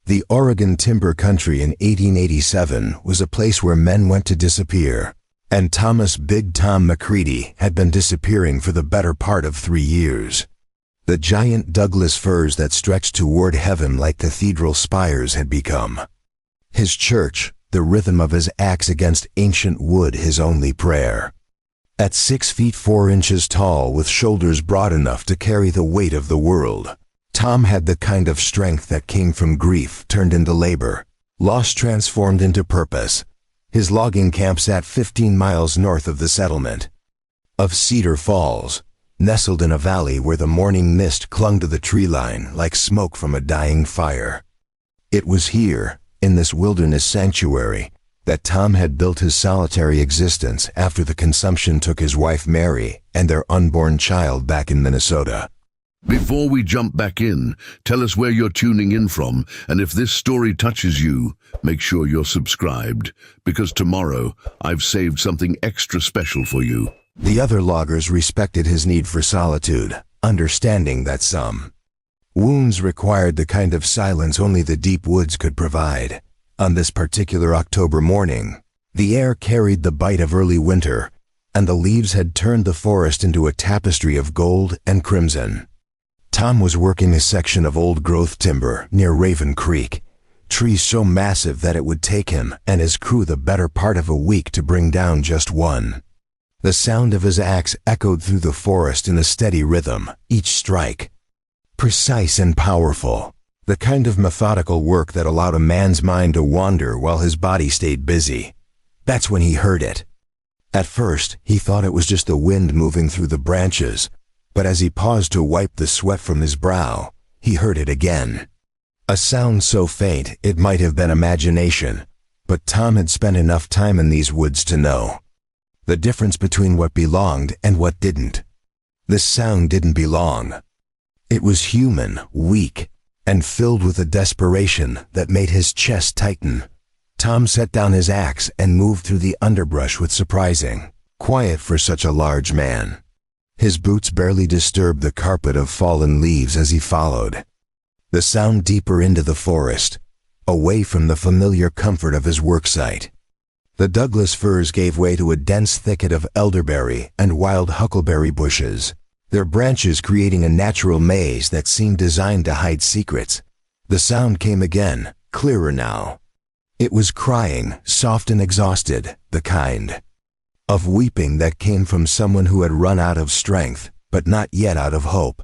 The Oregon timber country in 1887 was a place where men went to disappear, and Thomas Big Tom McCready had been disappearing for the better part of 3 years. The giant Douglas firs that stretched toward heaven like cathedral spires had become his church, the rhythm of his axe against ancient wood his only prayer. At 6 feet 4 inches tall, with shoulders broad enough to carry the weight of the world, Tom had the kind of strength that came from grief turned into labor, loss transformed into purpose. His logging camp sat 15 miles north of the settlement of Cedar Falls, nestled in a valley where the morning mist clung to the tree line like smoke from a dying fire. It was here, in this wilderness sanctuary, that Tom had built his solitary existence after the consumption took his wife Mary and their unborn child back in Minnesota. Before we jump back in, tell us where you're tuning in from, and if this story touches you, make sure you're subscribed, because tomorrow I've saved something extra special for you. The other loggers respected his need for solitude, understanding that some wounds required the kind of silence only the deep woods could provide. On this particular October morning, the air carried the bite of early winter, and the leaves had turned the forest into a tapestry of gold and crimson. Tom was working a section of old-growth timber near Raven Creek, trees so massive that it would take him and his crew the better part of a week to bring down just one. The sound of his axe echoed through the forest in a steady rhythm, each strike precise and powerful. The kind of methodical work that allowed a man's mind to wander while his body stayed busy. That's when he heard it. At first, he thought it was just the wind moving through the branches, but as he paused to wipe the sweat from his brow, he heard it again. A sound so faint it might have been imagination, but Tom had spent enough time in these woods to know the difference between what belonged and what didn't. This sound didn't belong. It was human, weak, and filled with a desperation that made his chest tighten. Tom set down his axe and moved through the underbrush with surprising quiet for such a large man. His boots barely disturbed the carpet of fallen leaves as he followed the sound deeper into the forest, away from the familiar comfort of his worksite. The Douglas firs gave way to a dense thicket of elderberry and wild huckleberry bushes, their branches creating a natural maze that seemed designed to hide secrets. The sound came again, clearer now. It was crying, soft and exhausted, the kind of weeping that came from someone who had run out of strength, but not yet out of hope.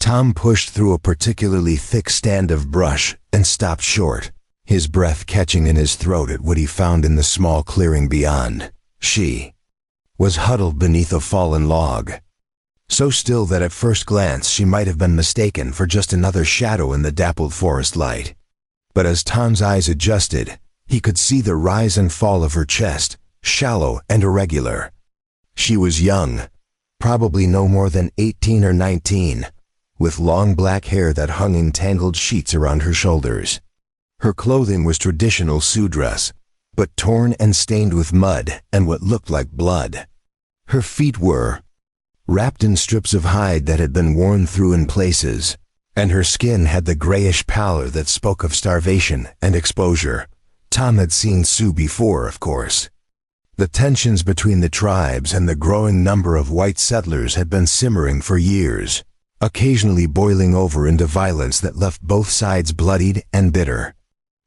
Tom pushed through a particularly thick stand of brush and stopped short, his breath catching in his throat at what he found in the small clearing beyond. She was huddled beneath a fallen log, so still that at first glance she might have been mistaken for just another shadow in the dappled forest light. But as Tom's eyes adjusted, he could see the rise and fall of her chest, shallow and irregular. She was young, probably no more than 18 or 19, with long black hair that hung in tangled sheets around her shoulders. Her clothing was traditional Sioux dress, but torn and stained with mud and what looked like blood. Her feet were wrapped in strips of hide that had been worn through in places, and her skin had the grayish pallor that spoke of starvation and exposure. Tom had seen Sioux before, of course. The tensions between the tribes and the growing number of white settlers had been simmering for years, occasionally boiling over into violence that left both sides bloodied and bitter.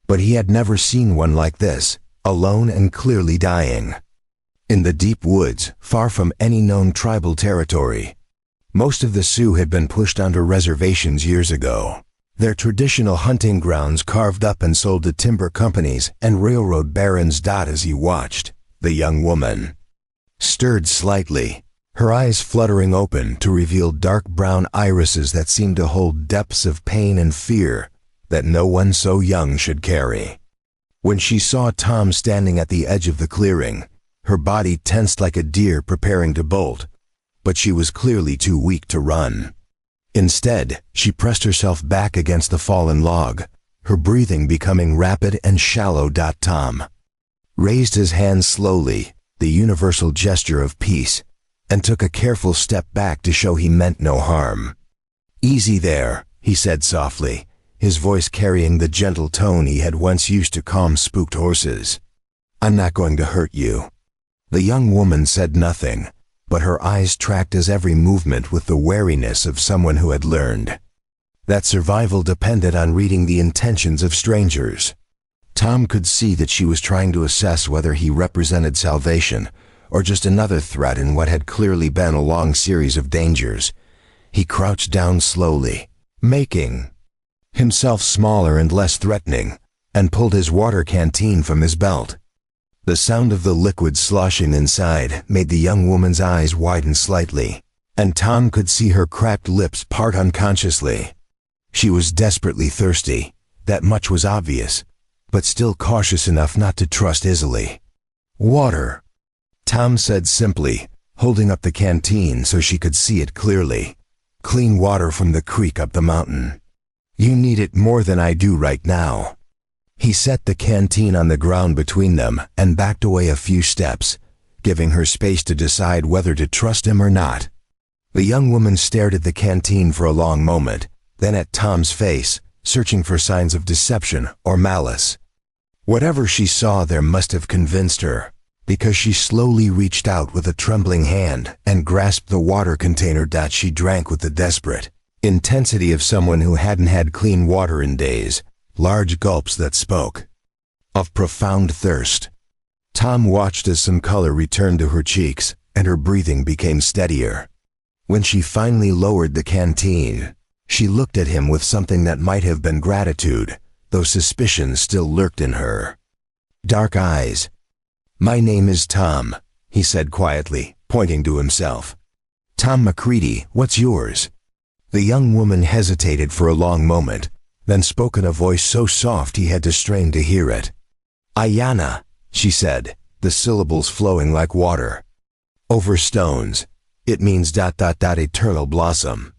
But he had never seen one like this, alone and clearly dying. In the deep woods, far from any known tribal territory, most of the Sioux had been pushed onto reservations years ago, their traditional hunting grounds carved up and sold to timber companies and railroad barons. As he watched, the young woman stirred slightly, her eyes fluttering open to reveal dark brown irises that seemed to hold depths of pain and fear that no one so young should carry. When she saw Tom standing at the edge of the clearing, her body tensed like a deer preparing to bolt, but she was clearly too weak to run. Instead, she pressed herself back against the fallen log, her breathing becoming rapid and shallow. Tom raised his hand slowly, the universal gesture of peace, and took a careful step back to show he meant no harm. "Easy there," he said softly, his voice carrying the gentle tone he had once used to calm spooked horses. "I'm not going to hurt you." The young woman said nothing, but her eyes tracked his every movement with the wariness of someone who had learned that survival depended on reading the intentions of strangers. Tom could see that she was trying to assess whether he represented salvation or just another threat in what had clearly been a long series of dangers. He crouched down slowly, making himself smaller and less threatening, and pulled his water canteen from his belt. The sound of the liquid sloshing inside made the young woman's eyes widen slightly, and Tom could see her cracked lips part unconsciously. She was desperately thirsty, that much was obvious, but still cautious enough not to trust easily. "Water," Tom said simply, holding up the canteen so she could see it clearly. "Clean water from the creek up the mountain. You need it more than I do right now." He set the canteen on the ground between them and backed away a few steps, giving her space to decide whether to trust him or not. The young woman stared at the canteen for a long moment, then at Tom's face, searching for signs of deception or malice. Whatever she saw there must have convinced her, because she slowly reached out with a trembling hand and grasped the water container that she drank with the desperate intensity of someone who hadn't had clean water in days, large gulps that spoke of profound thirst. Tom watched as some color returned to her cheeks and her breathing became steadier. When she finally lowered the canteen, she looked at him with something that might have been gratitude, though suspicion still lurked in her dark eyes. "My name is Tom," he said quietly, pointing to himself. "Tom McCready, what's yours?" The young woman hesitated for a long moment, then spoke in a voice so soft he had to strain to hear it. "Ayanna," she said, the syllables flowing like water. "Over stones. It means ... eternal blossom."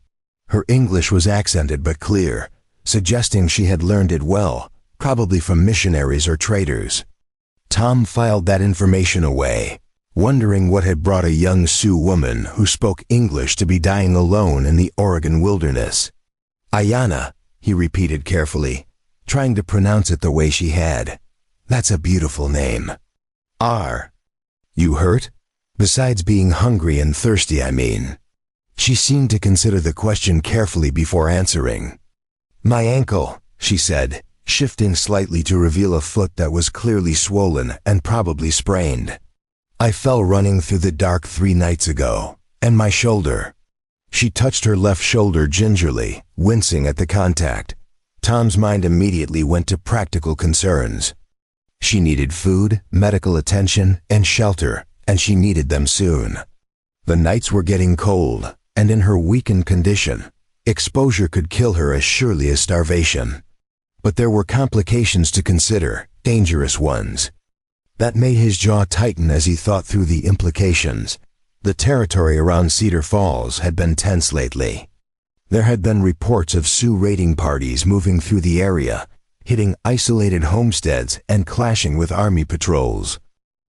Her English was accented but clear, suggesting she had learned it well, probably from missionaries or traders. Tom filed that information away, wondering what had brought a young Sioux woman who spoke English to be dying alone in the Oregon wilderness. "Ayanna," he repeated carefully, trying to pronounce it the way she had. "That's a beautiful name." You hurt? Besides being hungry and thirsty, I mean." She seemed to consider the question carefully before answering. "My ankle," she said, shifting slightly to reveal a foot that was clearly swollen and probably sprained. "I fell running through the dark 3 nights ago, and my shoulder." She touched her left shoulder gingerly, wincing at the contact. Tom's mind immediately went to practical concerns. She needed food, medical attention, and shelter, and she needed them soon. The nights were getting cold, and in her weakened condition, exposure could kill her as surely as starvation. But there were complications to consider, dangerous ones. That made his jaw tighten as he thought through the implications. The territory around Cedar Falls had been tense lately. There had been reports of Sioux raiding parties moving through the area, hitting isolated homesteads and clashing with army patrols.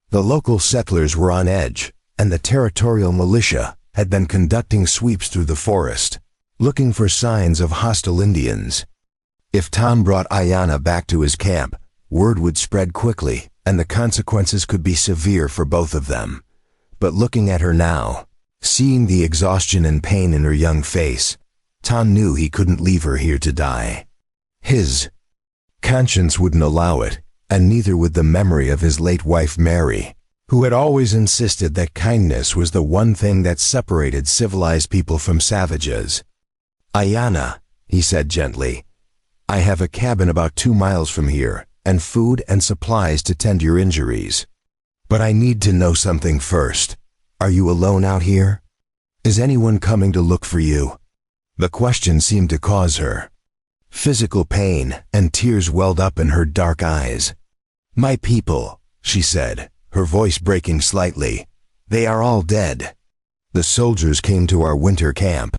The local settlers were on edge, and the territorial militia had been conducting sweeps through the forest, looking for signs of hostile Indians. If Tom brought Ayanna back to his camp, word would spread quickly, and the consequences could be severe for both of them. But looking at her now, seeing the exhaustion and pain in her young face, Tom knew he couldn't leave her here to die. His conscience wouldn't allow it, and neither would the memory of his late wife Mary, who had always insisted that kindness was the one thing that separated civilized people from savages. "Ayanna," he said gently, "I have a cabin about 2 miles from here, and food and supplies to tend your injuries. But I need to know something first. Are you alone out here? Is anyone coming to look for you?" The question seemed to cause her physical pain, and tears welled up in her dark eyes. "My people," she said, her voice breaking slightly. "They are all dead. The soldiers came to our winter camp.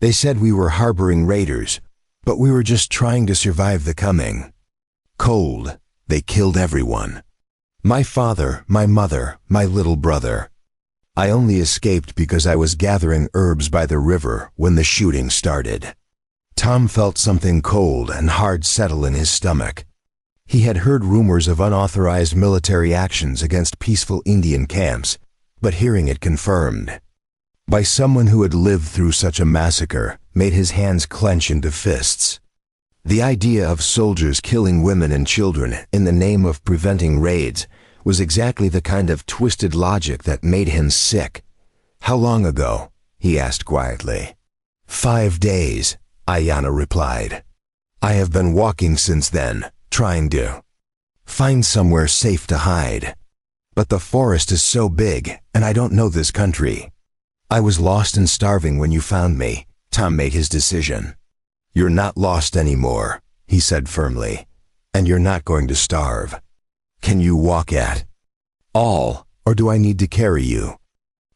They said we were harboring raiders, but we were just trying to survive the coming. Cold, they killed everyone. My father, my mother, my little brother. I only escaped because I was gathering herbs by the river when the shooting started." Tom felt something cold and hard settle in his stomach. He had heard rumors of unauthorized military actions against peaceful Indian camps, but hearing it confirmed by someone who had lived through such a massacre made his hands clench into fists. The idea of soldiers killing women and children in the name of preventing raids was exactly the kind of twisted logic that made him sick. "How long ago?" he asked quietly. 5 days, Ayanna replied. "I have been walking since then, trying to find somewhere safe to hide. But the forest is so big, and I don't know this country. I was lost and starving when you found me." Tom made his decision. "You're not lost anymore," he said firmly, "and you're not going to starve. Can you walk at all, or do I need to carry you?"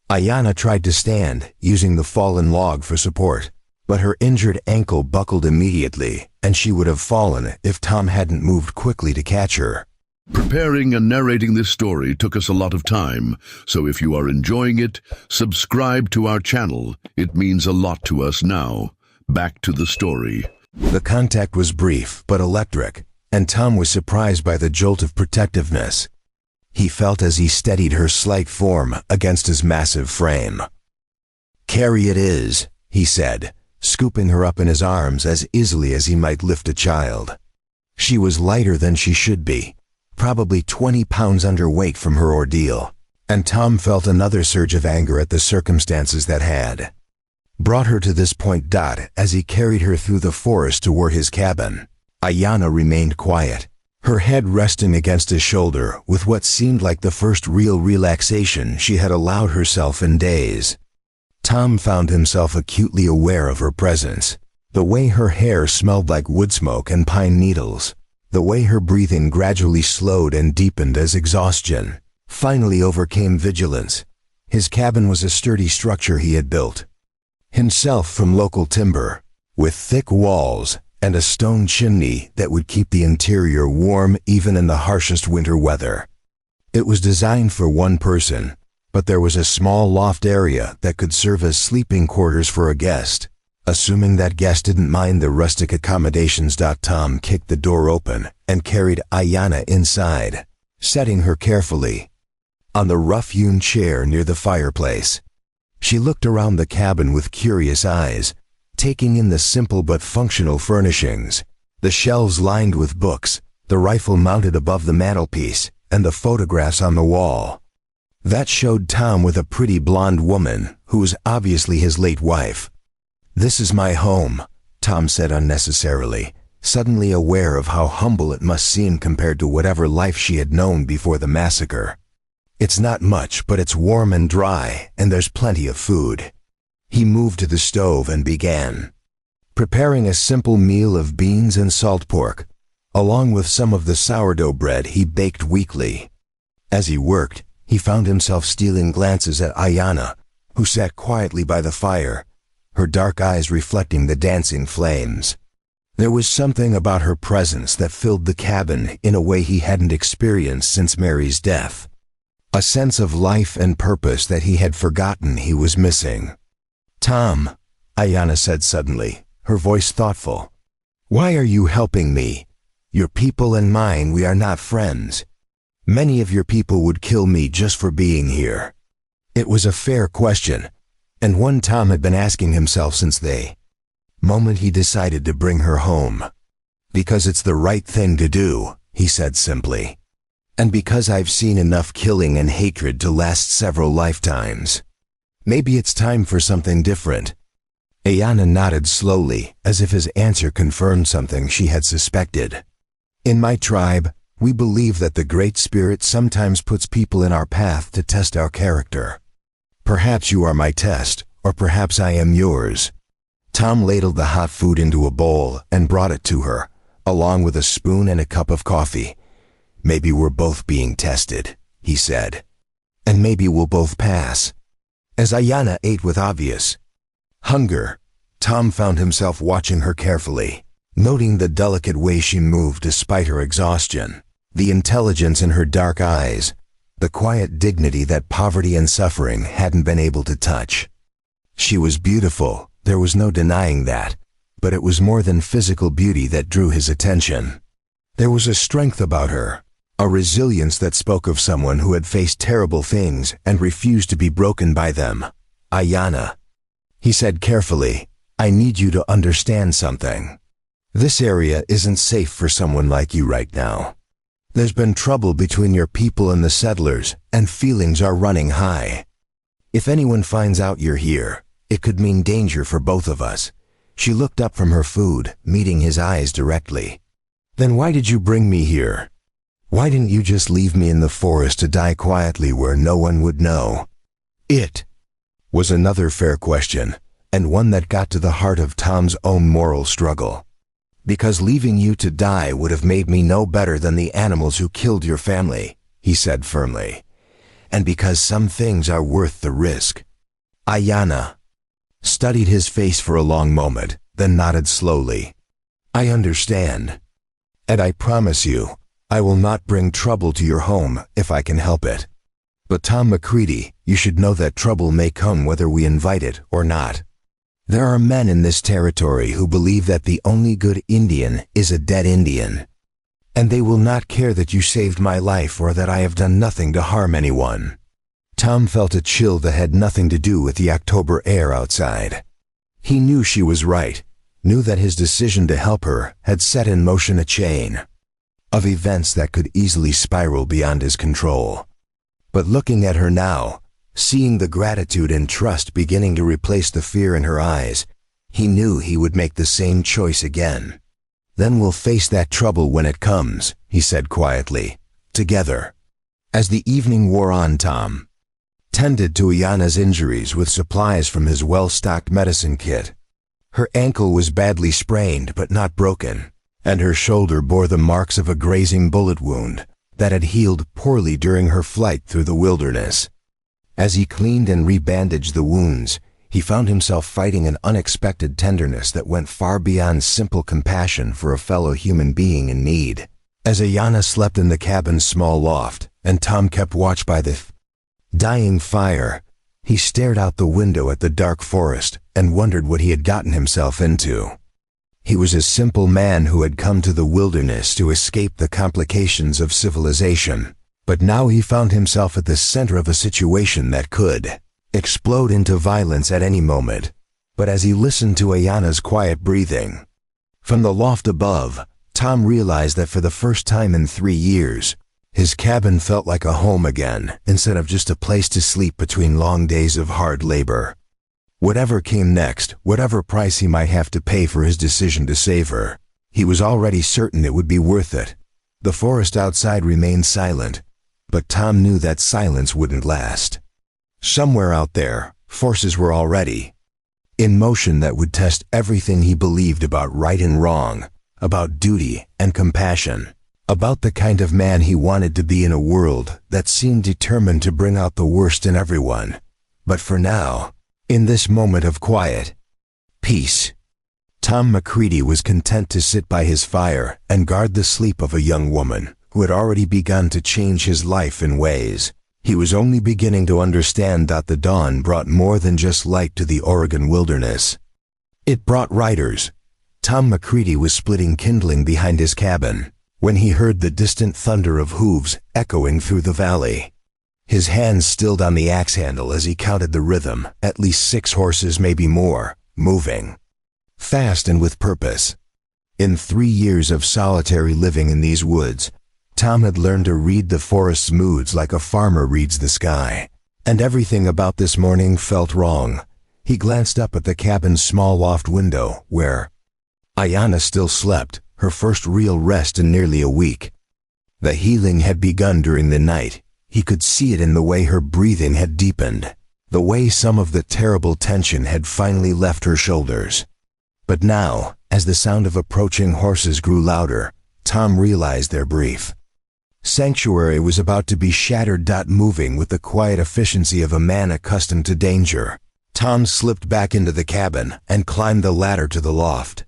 Ayanna tried to stand, using the fallen log for support, but her injured ankle buckled immediately, and she would have fallen if Tom hadn't moved quickly to catch her. Preparing and narrating this story took us a lot of time, so if you are enjoying it, subscribe to our channel. It means a lot to us now. Back to the story. The contact was brief but electric, and Tom was surprised by the jolt of protectiveness he felt as he steadied her slight form against his massive frame. "Carry it is," he said, scooping her up in his arms as easily as he might lift a child. She was lighter than she should be, probably 20 pounds underweight from her ordeal, and Tom felt another surge of anger at the circumstances that had brought her to this point. As he carried her through the forest toward his cabin, Ayanna remained quiet, her head resting against his shoulder with what seemed like the first real relaxation she had allowed herself in days. Tom found himself acutely aware of her presence, the way her hair smelled like wood smoke and pine needles, the way her breathing gradually slowed and deepened as exhaustion finally overcame vigilance. His cabin was a sturdy structure he had built himself from local timber, with thick walls and a stone chimney that would keep the interior warm even in the harshest winter weather. It was designed for one person, but there was a small loft area that could serve as sleeping quarters for a guest, assuming that guest didn't mind the rustic accommodations. Tom kicked the door open and carried Ayanna inside, setting her carefully on the rough-hewn chair near the fireplace. She looked around the cabin with curious eyes, taking in the simple but functional furnishings, the shelves lined with books, the rifle mounted above the mantelpiece, and the photographs on the wall. That showed Tom with a pretty blonde woman who was obviously his late wife. "This is my home," Tom said unnecessarily, suddenly aware of how humble it must seem compared to whatever life she had known before the massacre. "It's not much, but it's warm and dry, and there's plenty of food." He moved to the stove and began preparing a simple meal of beans and salt pork, along with some of the sourdough bread he baked weekly. As he worked, he found himself stealing glances at Ayanna, who sat quietly by the fire, her dark eyes reflecting the dancing flames. There was something about her presence that filled the cabin in a way he hadn't experienced since Mary's death. A sense of life and purpose that he had forgotten he was missing. "Tom," Ayanna said suddenly, her voice thoughtful, "why are you helping me? Your people and mine, we are not friends. Many of your people would kill me just for being here." It was a fair question, and one Tom had been asking himself since the moment he decided to bring her home. "Because it's the right thing to do," he said simply. "And because I've seen enough killing and hatred to last several lifetimes. Maybe it's time for something different." Ayanna nodded slowly, as if his answer confirmed something she had suspected. "In my tribe, we believe that the Great Spirit sometimes puts people in our path to test our character. Perhaps you are my test, or perhaps I am yours." Tom ladled the hot food into a bowl and brought it to her, along with a spoon and a cup of coffee. "Maybe we're both being tested," he said. "And maybe we'll both pass." As Ayanna ate with obvious hunger, Tom found himself watching her carefully, noting the delicate way she moved despite her exhaustion, the intelligence in her dark eyes, the quiet dignity that poverty and suffering hadn't been able to touch. She was beautiful, there was no denying that, but it was more than physical beauty that drew his attention. There was a strength about her, a resilience that spoke of someone who had faced terrible things and refused to be broken by them. "Ayanna," he said carefully, "I need you to understand something. This area isn't safe for someone like you right now. There's been trouble between your people and the settlers, and feelings are running high. If anyone finds out you're here, it could mean danger for both of us." She looked up from her food, meeting his eyes directly. "Then why did you bring me here? Why didn't you just leave me in the forest to die quietly where no one would know?" It was another fair question, and one that got to the heart of Tom's own moral struggle. "Because leaving you to die would have made me no better than the animals who killed your family," he said firmly. "And because some things are worth the risk." Ayanna studied his face for a long moment, then nodded slowly. "I understand. And I promise you, I will not bring trouble to your home if I can help it. But Tom McCready, you should know that trouble may come whether we invite it or not. There are men in this territory who believe that the only good Indian is a dead Indian. And they will not care that you saved my life or that I have done nothing to harm anyone." Tom felt a chill that had nothing to do with the October air outside. He knew she was right, knew that his decision to help her had set in motion a chain of events that could easily spiral beyond his control. But looking at her now, seeing the gratitude and trust beginning to replace the fear in her eyes, he knew he would make the same choice again. "Then we'll face that trouble when it comes," he said quietly, "together." As the evening wore on, Tom tended to Ayanna's injuries with supplies from his well-stocked medicine kit. Her ankle was badly sprained but not broken, and her shoulder bore the marks of a grazing bullet wound that had healed poorly during her flight through the wilderness. As he cleaned and rebandaged the wounds, he found himself fighting an unexpected tenderness that went far beyond simple compassion for a fellow human being in need. As Ayanna slept in the cabin's small loft, and Tom kept watch by the dying fire, he stared out the window at the dark forest and wondered what he had gotten himself into. He was a simple man who had come to the wilderness to escape the complications of civilization, but now he found himself at the center of a situation that could explode into violence at any moment. But as he listened to Ayanna's quiet breathing from the loft above, Tom realized that for the first time in 3 years, his cabin felt like a home again, instead of just a place to sleep between long days of hard labor. Whatever came next, whatever price he might have to pay for his decision to save her, he was already certain it would be worth it. The forest outside remained silent, but Tom knew that silence wouldn't last. Somewhere out there, forces were already in motion that would test everything he believed about right and wrong, about duty and compassion, about the kind of man he wanted to be in a world that seemed determined to bring out the worst in everyone. But for now, in this moment of quiet peace, Tom McCready was content to sit by his fire and guard the sleep of a young woman who had already begun to change his life in ways he was only beginning to understand. That the dawn brought more than just light to the Oregon wilderness. It brought riders. Tom McCready was splitting kindling behind his cabin when he heard the distant thunder of hooves echoing through the valley. His hands stilled on the axe handle as he counted the rhythm, at least 6 horses, maybe more, moving fast and with purpose. In 3 years of solitary living in these woods, Tom had learned to read the forest's moods like a farmer reads the sky, and everything about this morning felt wrong. He glanced up at the cabin's small loft window, where Ayanna still slept, her first real rest in nearly a week. The healing had begun during the night. He could see it in the way her breathing had deepened, the way some of the terrible tension had finally left her shoulders. But now, as the sound of approaching horses grew louder, Tom realized their brief sanctuary was about to be shattered. Moving with the quiet efficiency of a man accustomed to danger, Tom slipped back into the cabin and climbed the ladder to the loft.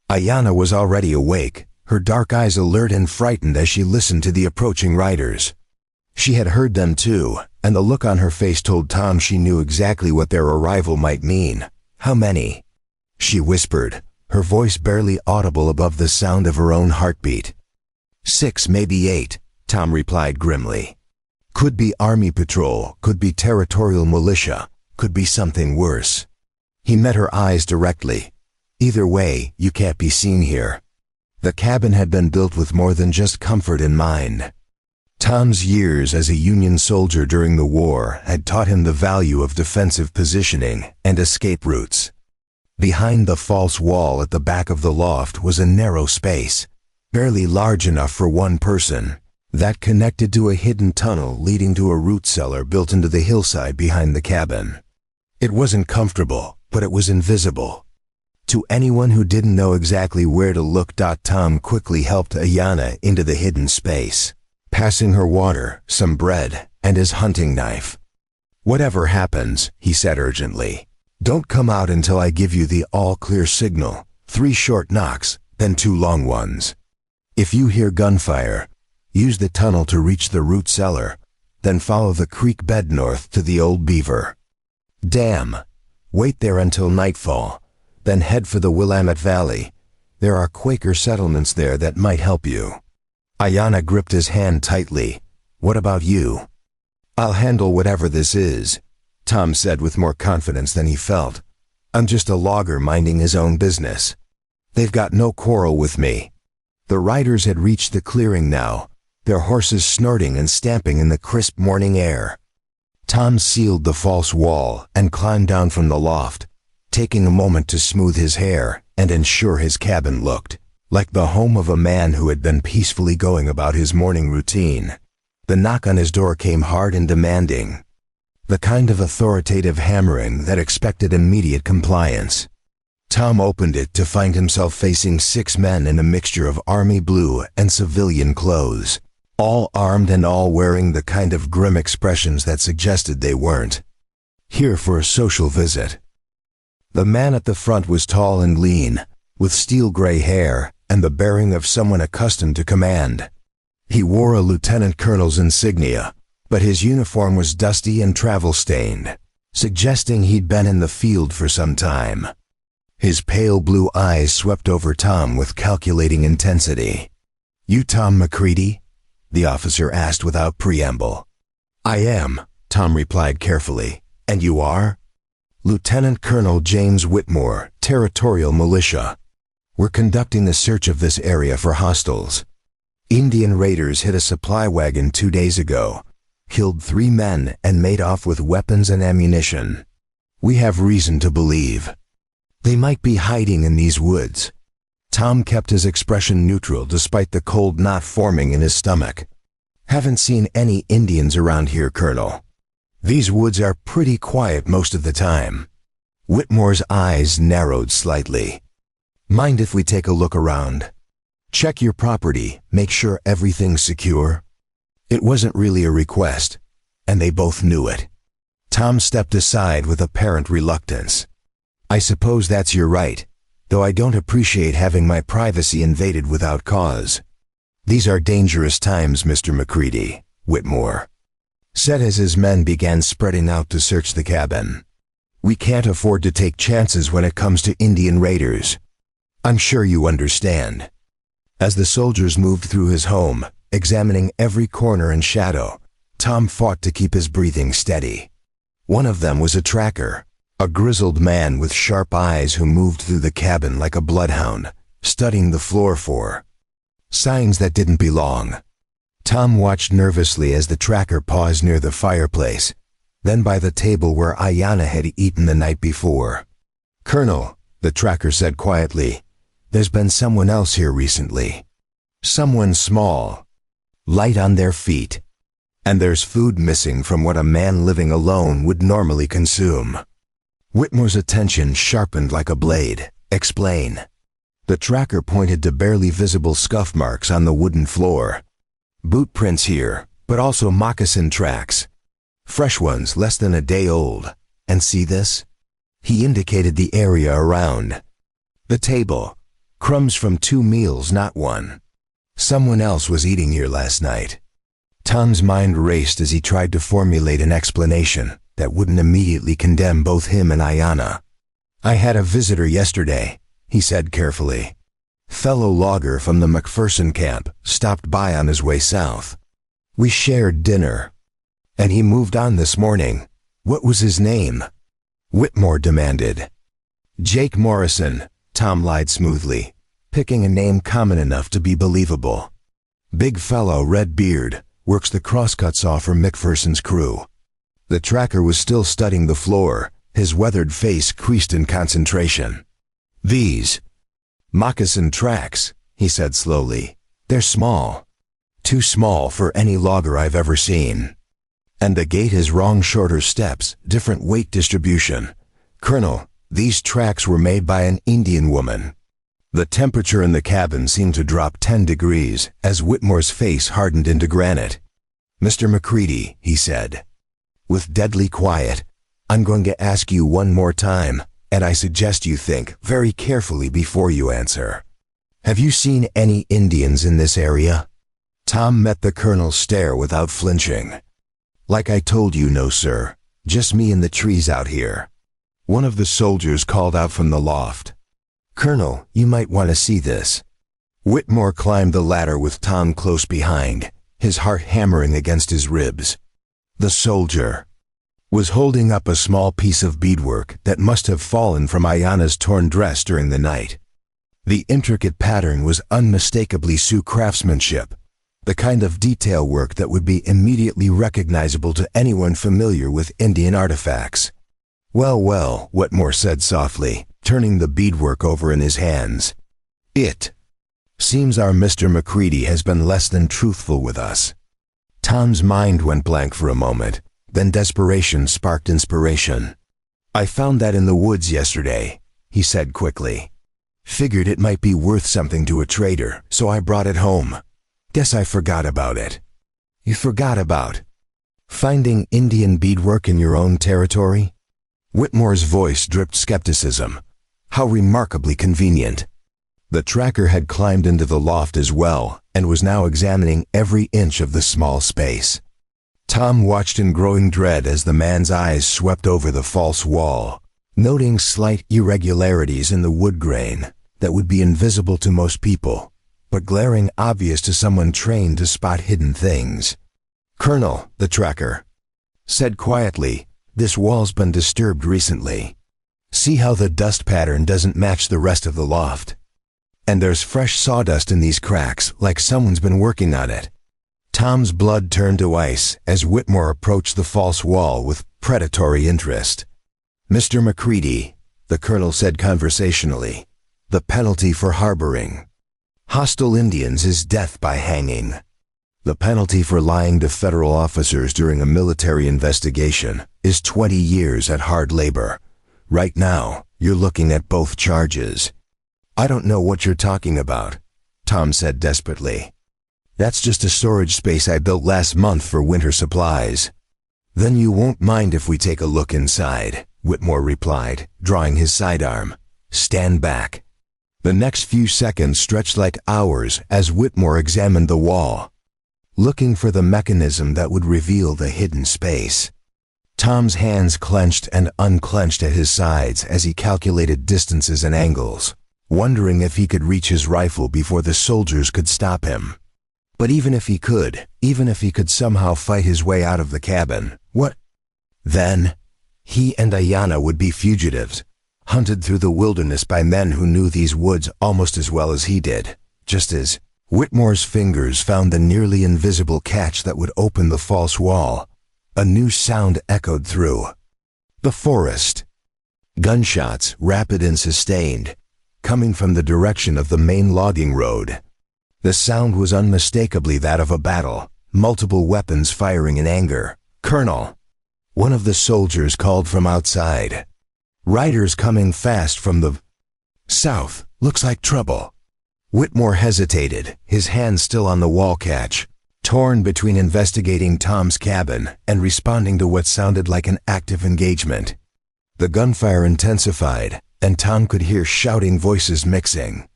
Ayanna was already awake, her dark eyes alert and frightened as she listened to the approaching riders. She had heard them too, and the look on her face told Tom she knew exactly what their arrival might mean. "How many?" she whispered, her voice barely audible above the sound of her own heartbeat. 6, maybe 8, Tom replied grimly. Could be army patrol, could be territorial militia, could be something worse. He met her eyes directly. Either way, you can't be seen here. The cabin had been built with more than just comfort in mind. Tom's years as a Union soldier during the war had taught him the value of defensive positioning and escape routes. Behind the false wall at the back of the loft was a narrow space, barely large enough for one person, that connected to a hidden tunnel leading to a root cellar built into the hillside behind the cabin. It wasn't comfortable, but it was invisible. To anyone who didn't know exactly where to look, Tom quickly helped Ayana into the hidden space, passing her water, some bread, and his hunting knife. Whatever happens, he said urgently, don't come out until I give you the all-clear signal. 3 short knocks, then 2 long ones. If you hear gunfire, use the tunnel to reach the root cellar, then follow the creek bed north to the old beaver. Dam. Wait there until nightfall, then head for the Willamette Valley. There are Quaker settlements there that might help you. Ayana gripped his hand tightly. What about you? I'll handle whatever this is, Tom said with more confidence than he felt. I'm just a logger minding his own business. They've got no quarrel with me. The riders had reached the clearing now, their horses snorting and stamping in the crisp morning air. Tom sealed the false wall and climbed down from the loft, taking a moment to smooth his hair and ensure his cabin looked like the home of a man who had been peacefully going about his morning routine. The knock on his door came hard and demanding, the kind of authoritative hammering that expected immediate compliance. Tom opened it to find himself facing 6 men in a mixture of army blue and civilian clothes, all armed and all wearing the kind of grim expressions that suggested they weren't here for a social visit. The man at the front was tall and lean, with steel-gray hair and the bearing of someone accustomed to command. He wore a lieutenant colonel's insignia, but his uniform was dusty and travel-stained, suggesting he'd been in the field for some time. His pale blue eyes swept over Tom with calculating intensity. You Tom McCready? The officer asked without preamble. I am, Tom replied carefully. And you are? Lieutenant Colonel James Whitmore, Territorial Militia. We're conducting a search of this area for hostiles. Indian raiders hit a supply wagon 2 days ago, killed 3 men and made off with weapons and ammunition. We have reason to believe they might be hiding in these woods. Tom kept his expression neutral despite the cold knot forming in his stomach. Haven't seen any Indians around here, Colonel. These woods are pretty quiet most of the time. Whitmore's eyes narrowed slightly. Mind if we take a look around? Check your property, make sure everything's secure. It wasn't really a request, and they both knew it. Tom stepped aside with apparent reluctance. I suppose that's your right, though I don't appreciate having my privacy invaded without cause. These are dangerous times, Mr. McCready, Whitmore said as his men began spreading out to search the cabin. We can't afford to take chances when it comes to Indian raiders. I'm sure you understand. As the soldiers moved through his home, examining every corner and shadow, Tom fought to keep his breathing steady. One of them was a tracker, a grizzled man with sharp eyes who moved through the cabin like a bloodhound, studying the floor for signs that didn't belong. Tom watched nervously as the tracker paused near the fireplace, then by the table where Ayana had eaten the night before. Colonel, the tracker said quietly, there's been someone else here recently. Someone small, light on their feet, and there's food missing from what a man living alone would normally consume. Whitmore's attention sharpened like a blade. Explain. The tracker pointed to barely visible scuff marks on the wooden floor. Boot prints here, but also moccasin tracks. Fresh ones less than a day old. And see this? He indicated the area around. The table. Crumbs from 2 meals, not 1. Someone else was eating here last night. Tom's mind raced as he tried to formulate an explanation that wouldn't immediately condemn both him and Ayana. I had a visitor yesterday, he said carefully. Fellow logger from the McPherson camp stopped by on his way south. We shared dinner. And he moved on this morning. What was his name? Whitmore demanded. Jake Morrison, Tom lied smoothly, picking a name common enough to be believable. Big fellow, red beard, works the crosscut saw for McPherson's crew. The tracker was still studying the floor, his weathered face creased in concentration. These moccasin tracks, he said slowly. They're small. Too small for any logger I've ever seen. And the gait is wrong, shorter steps, different weight distribution. Colonel, these tracks were made by an Indian woman. The temperature in the cabin seemed to drop 10 degrees as Whitmore's face hardened into granite. Mr. McCready, he said, with deadly quiet, I'm going to ask you one more time, and I suggest you think very carefully before you answer. Have you seen any Indians in this area? Tom met the colonel's stare without flinching. Like I told you, no sir. Just me and the trees out here. One of the soldiers called out from the loft. Colonel, you might want to see this. Whitmore climbed the ladder with Tom close behind, his heart hammering against his ribs. The soldier was holding up a small piece of beadwork that must have fallen from Ayana's torn dress during the night. The intricate pattern was unmistakably Sioux craftsmanship, the kind of detail work that would be immediately recognizable to anyone familiar with Indian artifacts. Well, well, Whitmore said softly, turning the beadwork over in his hands. It seems our Mr. McCready has been less than truthful with us. Tom's mind went blank for a moment, then desperation sparked inspiration. I found that in the woods yesterday, he said quickly. Figured it might be worth something to a trader, so I brought it home. Guess I forgot about it. You forgot about finding Indian beadwork in your own territory? Whitmore's voice dripped skepticism. How remarkably convenient. The tracker had climbed into the loft as well and was now examining every inch of the small space. Tom watched in growing dread as the man's eyes swept over the false wall, noting slight irregularities in the wood grain that would be invisible to most people, but glaring obvious to someone trained to spot hidden things. Colonel, the tracker said quietly, this wall's been disturbed recently. See how the dust pattern doesn't match the rest of the loft? And there's fresh sawdust in these cracks, like someone's been working on it. Tom's blood turned to ice as Whitmore approached the false wall with predatory interest. Mr. McCready, the colonel said conversationally, the penalty for harboring hostile Indians is death by hanging. The penalty for lying to federal officers during a military investigation is 20 years at hard labor. Right now, you're looking at both charges. I don't know what you're talking about, Tom said desperately. That's just a storage space I built last month for winter supplies. Then you won't mind if we take a look inside, Whitmore replied, drawing his sidearm. Stand back. The next few seconds stretched like hours as Whitmore examined the wall, looking for the mechanism that would reveal the hidden space. Tom's hands clenched and unclenched at his sides as he calculated distances and angles, wondering if he could reach his rifle before the soldiers could stop him. But even if he could somehow fight his way out of the cabin, what? Then, he and Ayana would be fugitives, hunted through the wilderness by men who knew these woods almost as well as he did, just as Whitmore's fingers found the nearly invisible catch that would open the false wall. A new sound echoed through the forest. Gunshots, rapid and sustained, coming from the direction of the main logging road. The sound was unmistakably that of a battle, multiple weapons firing in anger. Colonel, one of the soldiers called from outside. Riders coming fast from the south. Looks like trouble. Whitmore hesitated, his hand still on the wall catch, torn between investigating Tom's cabin and responding to what sounded like an active engagement. The gunfire intensified, and Tom could hear shouting voices mixing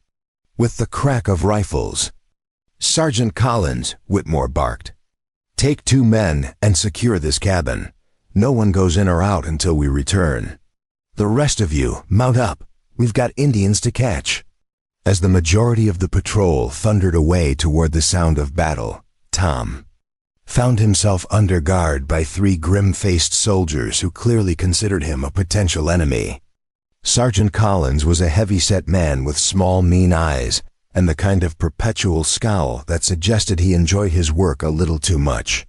with the crack of rifles. Sergeant Collins, Whitmore barked. Take 2 men and secure this cabin. No one goes in or out until we return. The rest of you, mount up. We've got Indians to catch." As the majority of the patrol thundered away toward the sound of battle, Tom found himself under guard by 3 grim-faced soldiers who clearly considered him a potential enemy. Sergeant Collins was a heavy-set man with small, mean eyes and the kind of perpetual scowl that suggested he enjoyed his work a little too much.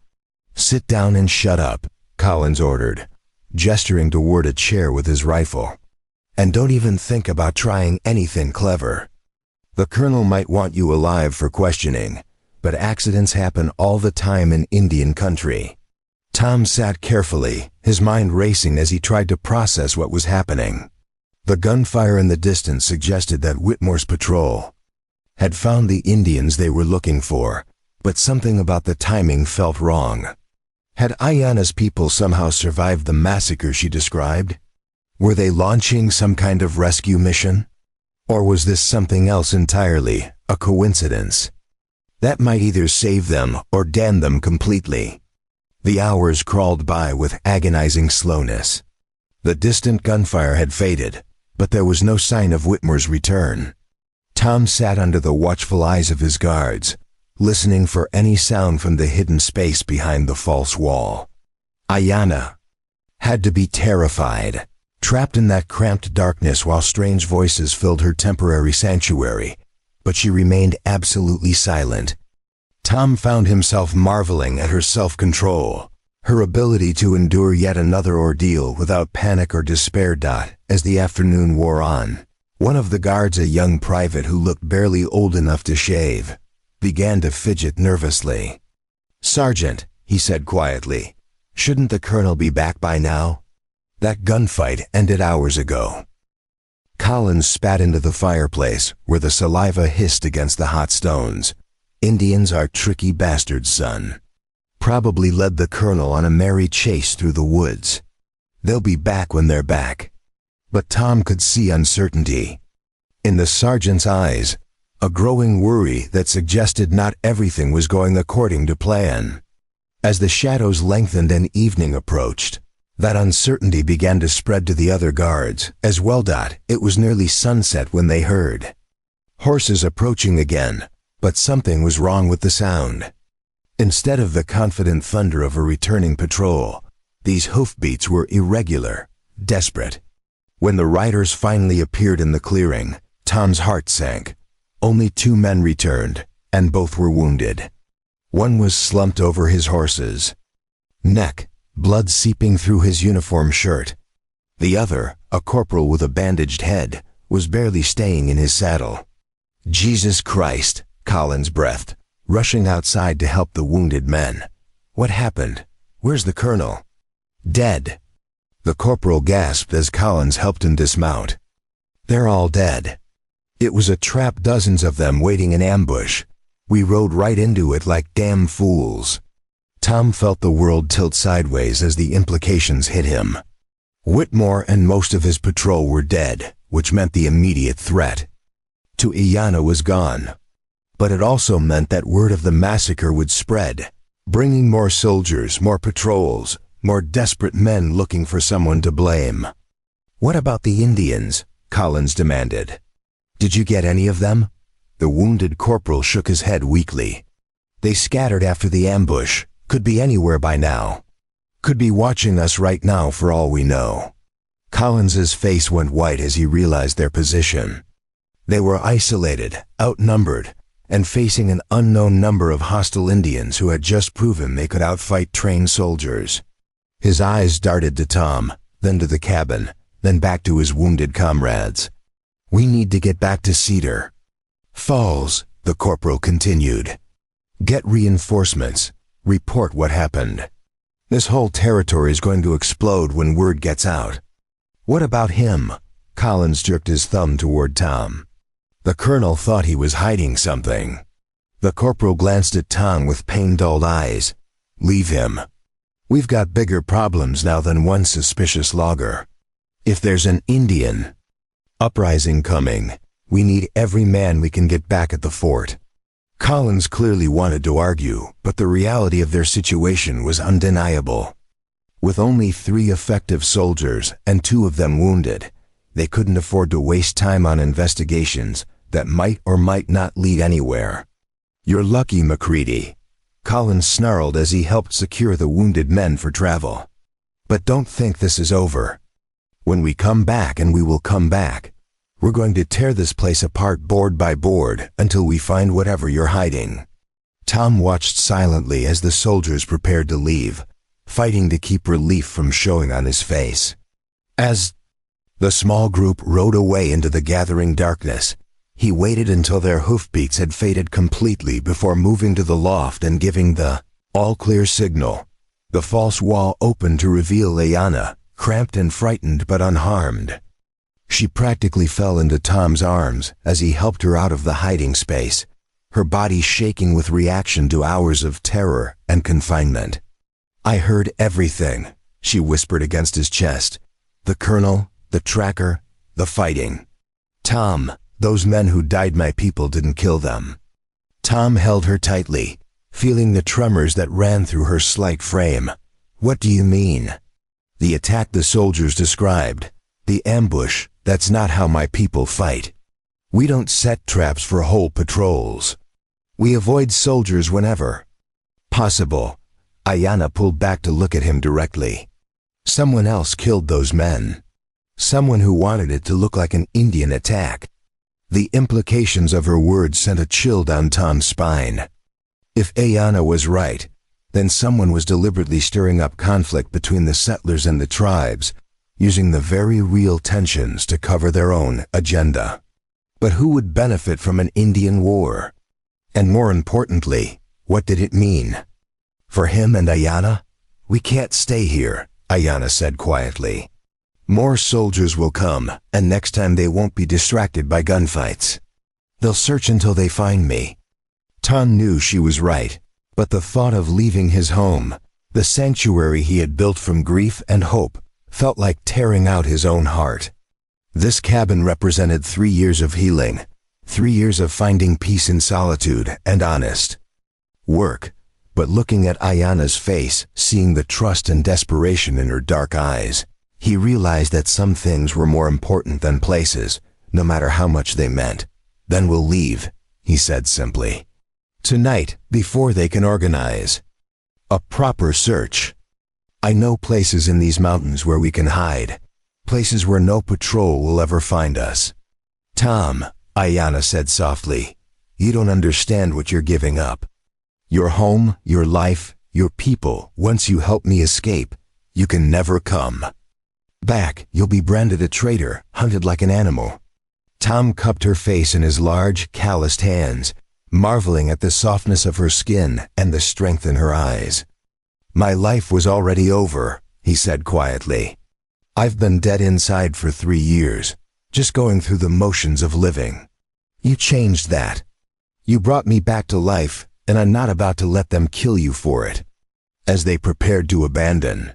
"Sit down and shut up," Collins ordered, gesturing toward a chair with his rifle. "And don't even think about trying anything clever. The colonel might want you alive for questioning, but accidents happen all the time in Indian country." Tom sat carefully, his mind racing as he tried to process what was happening. The gunfire in the distance suggested that Whitmore's patrol had found the Indians they were looking for, but something about the timing felt wrong. Had Ayana's people somehow survived the massacre she described? Were they launching some kind of rescue mission? Or was this something else entirely, a coincidence? That might either save them or damn them completely. The hours crawled by with agonizing slowness. The distant gunfire had faded, but there was no sign of Whitmore's return. Tom sat under the watchful eyes of his guards, listening for any sound from the hidden space behind the false wall. Ayana had to be terrified, trapped in that cramped darkness while strange voices filled her temporary sanctuary, but she remained absolutely silent. Tom found himself marveling at her self-control, her ability to endure yet another ordeal without panic or despair. As the afternoon wore on, one of the guards, a young private who looked barely old enough to shave, began to fidget nervously. "Sergeant," he said quietly, "shouldn't the colonel be back by now? That gunfight ended hours ago." Collins spat into the fireplace where the saliva hissed against the hot stones. "Indians are tricky bastards, son. Probably led the colonel on a merry chase through the woods. They'll be back when they're back." But Tom could see uncertainty in the sergeant's eyes, a growing worry that suggested not everything was going according to plan. As the shadows lengthened and evening approached, that uncertainty began to spread to the other guards as well. It was nearly sunset when they heard horses approaching again, but something was wrong with the sound. Instead of the confident thunder of a returning patrol, these hoofbeats were irregular, desperate. When the riders finally appeared in the clearing, Tom's heart sank. Only 2 men returned, and both were wounded. One was slumped over his horse's neck, blood seeping through his uniform shirt. The other, a corporal with a bandaged head, was barely staying in his saddle. "Jesus Christ," Collins breathed, rushing outside to help the wounded men. "What happened? Where's the colonel?" "Dead," the corporal gasped as Collins helped him dismount. "They're all dead. It was a trap, dozens of them waiting in ambush. We rode right into it like damn fools." Tom felt the world tilt sideways as the implications hit him. Whitmore and most of his patrol were dead, which meant the immediate threat to Ayana was gone. But it also meant that word of the massacre would spread, bringing more soldiers, more patrols, more desperate men looking for someone to blame. "What about the Indians?" Collins demanded. "Did you get any of them?" The wounded corporal shook his head weakly. "They scattered after the ambush. Could be anywhere by now. Could be watching us right now for all we know." Collins's face went white as he realized their position. They were isolated, outnumbered, and facing an unknown number of hostile Indians who had just proven they could outfight trained soldiers. His eyes darted to Tom, then to the cabin, then back to his wounded comrades. "We need to get back to Cedar Falls," the corporal continued. "Get reinforcements. Report what happened. This whole territory is going to explode when word gets out." "What about him?" Collins jerked his thumb toward Tom. The colonel thought he was hiding something. The corporal glanced at Tom with pain-dulled eyes. "Leave him. We've got bigger problems now than one suspicious logger. If there's an Indian uprising coming, we need every man we can get back at the fort." Collins clearly wanted to argue, but the reality of their situation was undeniable. With only 3 effective soldiers and 2 of them wounded, They couldn't afford to waste time on investigations that might or might not lead anywhere. "You're lucky, MacCready," Collins snarled as he helped secure the wounded men for travel. "But don't think this is over. When we come back, and we will come back, we're going to tear this place apart board by board until we find whatever you're hiding." Tom watched silently as the soldiers prepared to leave, fighting to keep relief from showing on his face. As the small group rode away into the gathering darkness, he waited until their hoofbeats had faded completely before moving to the loft and giving the all-clear signal. The false wall opened to reveal Ayana, cramped and frightened but unharmed. She practically fell into Tom's arms as he helped her out of the hiding space, her body shaking with reaction to hours of terror and confinement. "I heard everything," she whispered against his chest. "The colonel, the tracker, the fighting. Tom, those men who died my people didn't kill them." Tom held her tightly, feeling the tremors that ran through her slight frame. "What do you mean?" "The attack the soldiers described. The ambush, that's not how my people fight. We don't set traps for whole patrols. We avoid soldiers whenever possible." Ayana pulled back to look at him directly. "Someone else killed those men. Someone who wanted it to look like an Indian attack." The implications of her words sent a chill down Tom's spine. If Ayana was right, then someone was deliberately stirring up conflict between the settlers and the tribes, using the very real tensions to cover their own agenda. But who would benefit from an Indian war? And more importantly, what did it mean? For him and Ayana? "We can't stay here," Ayana said quietly. "More soldiers will come, and next time they won't be distracted by gunfights. They'll search until they find me." Tom knew she was right, but the thought of leaving his home, the sanctuary he had built from grief and hope, felt like tearing out his own heart. This cabin represented 3 years of healing, 3 years of finding peace in solitude and honest work. But looking at Ayana's face, seeing the trust and desperation in her dark eyes, he realized that some things were more important than places, no matter how much they meant. "Then we'll leave," he said simply. "Tonight, before they can organize a proper search. I know places in these mountains where we can hide, places where no patrol will ever find us." "Tom," Ayana said softly, "you don't understand what you're giving up. Your home, your life, your people, once you help me escape, you can never come back. You'll be branded a traitor, hunted like an animal." Tom cupped her face in his large, calloused hands, marveling at the softness of her skin and the strength in her eyes. "My life was already over," he said quietly. "I've been dead inside for 3 years, just going through the motions of living. You changed that. You brought me back to life, and I'm not about to let them kill you for it." As they prepared to abandon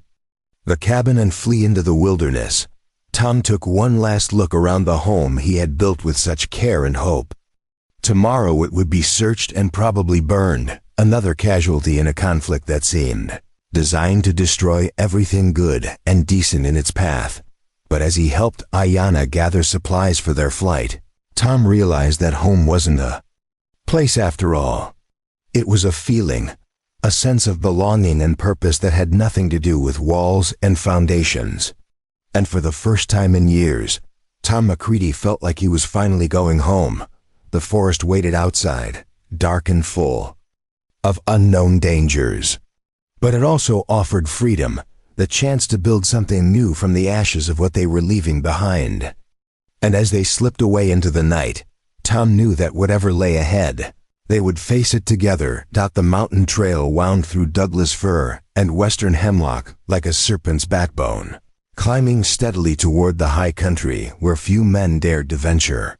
the cabin and flee into the wilderness, Tom took one last look around the home he had built with such care and hope. Tomorrow it would be searched and probably burned, another casualty in a conflict that seemed designed to destroy everything good and decent in its path. But as he helped Ayana gather supplies for their flight, Tom realized that home wasn't a place after all. It was a feeling, a sense of belonging and purpose that had nothing to do with walls and foundations. And for the first time in years, Tom MacCready felt like he was finally going home. The forest waited outside, dark and full of unknown dangers. But it also offered freedom, the chance to build something new from the ashes of what they were leaving behind. And as they slipped away into the night, Tom knew that whatever lay ahead, they would face it together. The mountain trail wound through Douglas fir and western hemlock like a serpent's backbone, climbing steadily toward the high country where few men dared to venture.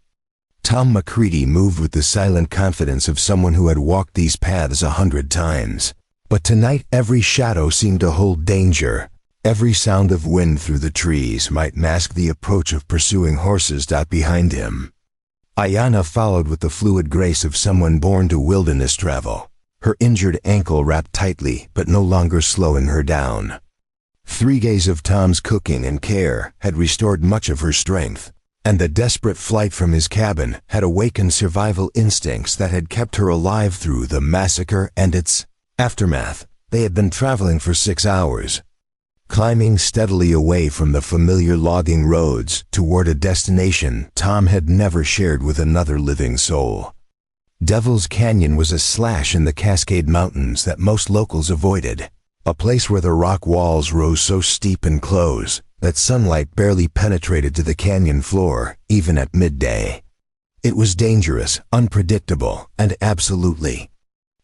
Tom MacCready moved with the silent confidence of someone who had walked these paths 100 times. But tonight every shadow seemed to hold danger. Every sound of wind through the trees might mask the approach of pursuing horses. Behind him, Ayana followed with the fluid grace of someone born to wilderness travel, her injured ankle wrapped tightly but no longer slowing her down. 3 days of Tom's cooking and care had restored much of her strength, and the desperate flight from his cabin had awakened survival instincts that had kept her alive through the massacre and its aftermath. They had been traveling for 6 hours, climbing steadily away from the familiar logging roads toward a destination Tom had never shared with another living soul. Devil's Canyon was a slash in the Cascade Mountains that most locals avoided, a place where the rock walls rose so steep and close that sunlight barely penetrated to the canyon floor, even at midday. It was dangerous, unpredictable, and absolutely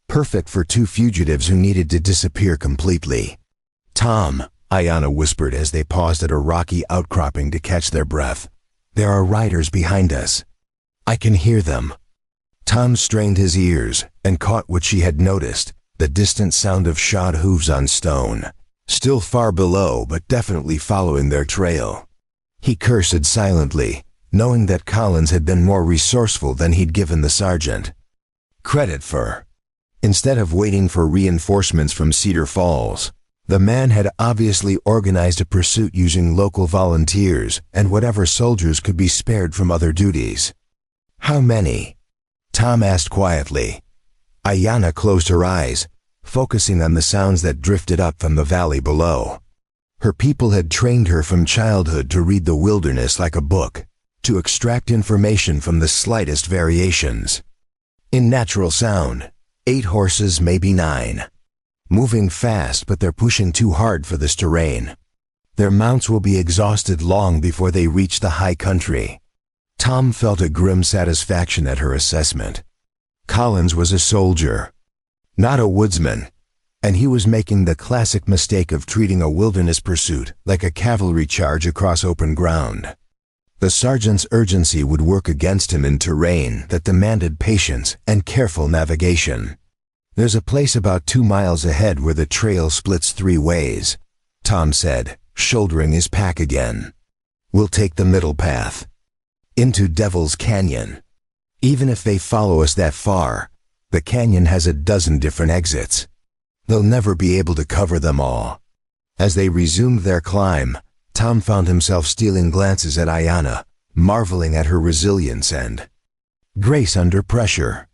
perfect for 2 fugitives who needed to disappear completely. "Tom," Ayanna whispered as they paused at a rocky outcropping to catch their breath. "There are riders behind us. I can hear them." Tom strained his ears and caught what she had noticed, the distant sound of shod hooves on stone, still far below but definitely following their trail. He cursed silently, knowing that Collins had been more resourceful than he'd given the sergeant credit for. Instead of waiting for reinforcements from Cedar Falls, the man had obviously organized a pursuit using local volunteers and whatever soldiers could be spared from other duties. "How many?" Tom asked quietly. Ayanna closed her eyes, focusing on the sounds that drifted up from the valley below. Her people had trained her from childhood to read the wilderness like a book, to extract information from the slightest variations. In natural sound, 8 horses, maybe 9. Moving fast, but they're pushing too hard for this terrain. Their mounts will be exhausted long before they reach the high country. Tom felt a grim satisfaction at her assessment. Collins was a soldier, not a woodsman, and he was making the classic mistake of treating a wilderness pursuit like a cavalry charge across open ground. The sergeant's urgency would work against him in terrain that demanded patience and careful navigation. "There's a place about 2 miles ahead where the trail splits 3 ways," Tom said, shouldering his pack again. "We'll take the middle path into Devil's Canyon. Even if they follow us that far, the canyon has a dozen different exits. They'll never be able to cover them all." As they resumed their climb, Tom found himself stealing glances at Ayanna, marveling at her resilience and grace under pressure.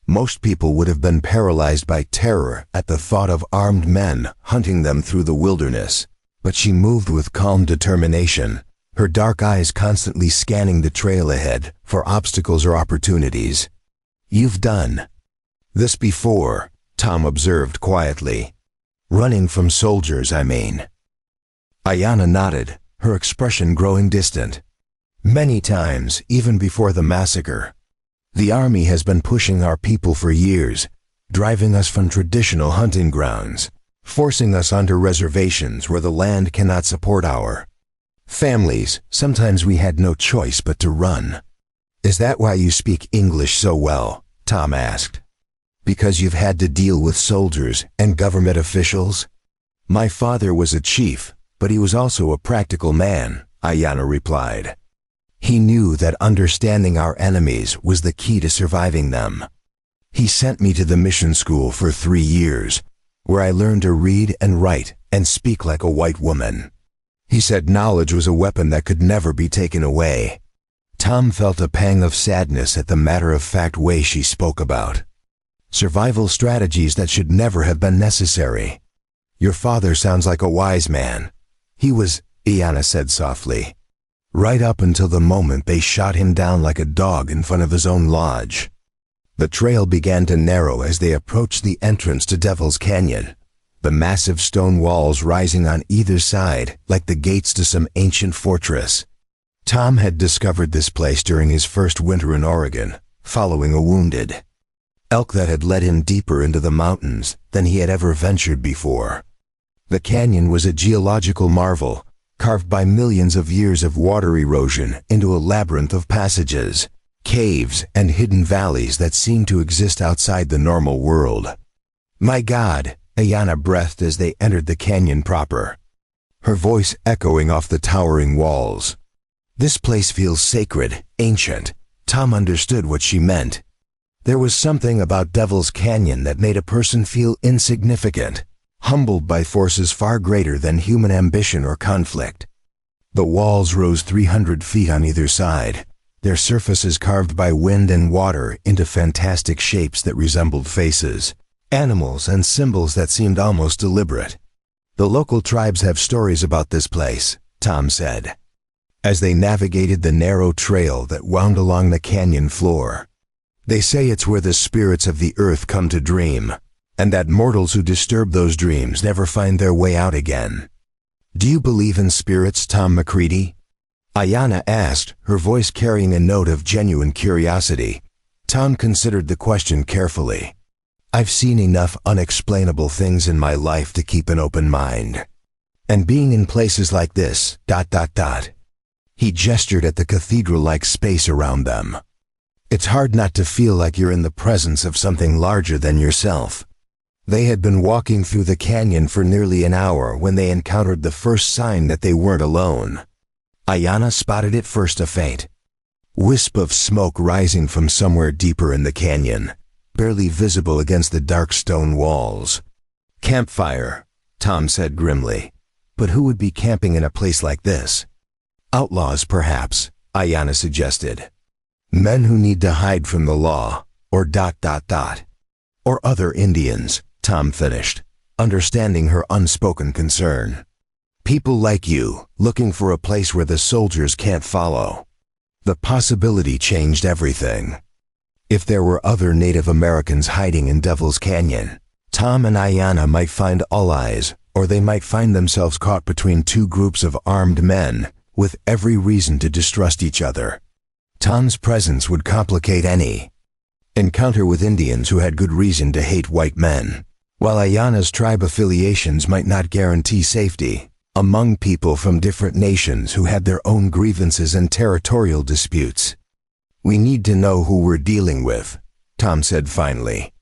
Most people would have been paralyzed by terror at the thought of armed men hunting them through the wilderness, but she moved with calm determination, her dark eyes constantly scanning the trail ahead for obstacles or opportunities. "You've done this before," Tom observed quietly. "Running from soldiers, I mean." Ayanna nodded, her expression growing distant. "Many times, even before the massacre. The army has been pushing our people for years, driving us from traditional hunting grounds, forcing us onto reservations where the land cannot support our families. Sometimes we had no choice but to run." "Is that why you speak English so well?" Tom asked. "Because you've had to deal with soldiers and government officials?" "My father was a chief, but he was also a practical man," Ayanna replied. "He knew that understanding our enemies was the key to surviving them. He sent me to the mission school for 3 years, where I learned to read and write and speak like a white woman. He said knowledge was a weapon that could never be taken away." Tom felt a pang of sadness at the matter-of-fact way she spoke about survival strategies that should never have been necessary. "Your father sounds like a wise man." "He was," Ayanna said softly, "right up until the moment they shot him down like a dog in front of his own lodge." The trail began to narrow as they approached the entrance to Devil's Canyon, the massive stone walls rising on either side like the gates to some ancient fortress. Tom had discovered this place during his first winter in Oregon, following a wounded elk that had led him deeper into the mountains than he had ever ventured before. The canyon was a geological marvel, carved by millions of years of water erosion into a labyrinth of passages, caves, and hidden valleys that seemed to exist outside the normal world. "My God," Ayanna breathed as they entered the canyon proper, her voice echoing off the towering walls. "This place feels sacred, ancient." Tom understood what she meant. There was something about Devil's Canyon that made a person feel insignificant, humbled by forces far greater than human ambition or conflict. The walls rose 300 feet on either side, their surfaces carved by wind and water into fantastic shapes that resembled faces, animals, and symbols that seemed almost deliberate. The local tribes have stories about this place, Tom said, as they navigated the narrow trail that wound along the canyon floor. They say it's where the spirits of the earth come to dream, and that mortals who disturb those dreams never find their way out again. Do you believe in spirits, Tom McCready? Ayanna asked, her voice carrying a note of genuine curiosity. Tom considered the question carefully. I've seen enough unexplainable things in my life to keep an open mind. And being in places like this, ... He gestured at the cathedral-like space around them. It's hard not to feel like you're in the presence of something larger than yourself. They had been walking through the canyon for nearly an hour when they encountered the first sign that they weren't alone. Ayanna spotted it first, a faint wisp of smoke rising from somewhere deeper in the canyon, barely visible against the dark stone walls. Campfire, Tom said grimly. But who would be camping in a place like this? Outlaws, perhaps, Ayanna suggested. Men who need to hide from the law, or ... Or other Indians, Tom finished, understanding her unspoken concern. People like you, looking for a place where the soldiers can't follow. The possibility changed everything. If there were other Native Americans hiding in Devil's Canyon, Tom and Ayanna might find allies, or they might find themselves caught between two groups of armed men, with every reason to distrust each other. Tom's presence would complicate any encounter with Indians who had good reason to hate white men, while Ayanna's tribe affiliations might not guarantee safety among people from different nations who had their own grievances and territorial disputes. We need to know who we're dealing with, Tom said finally.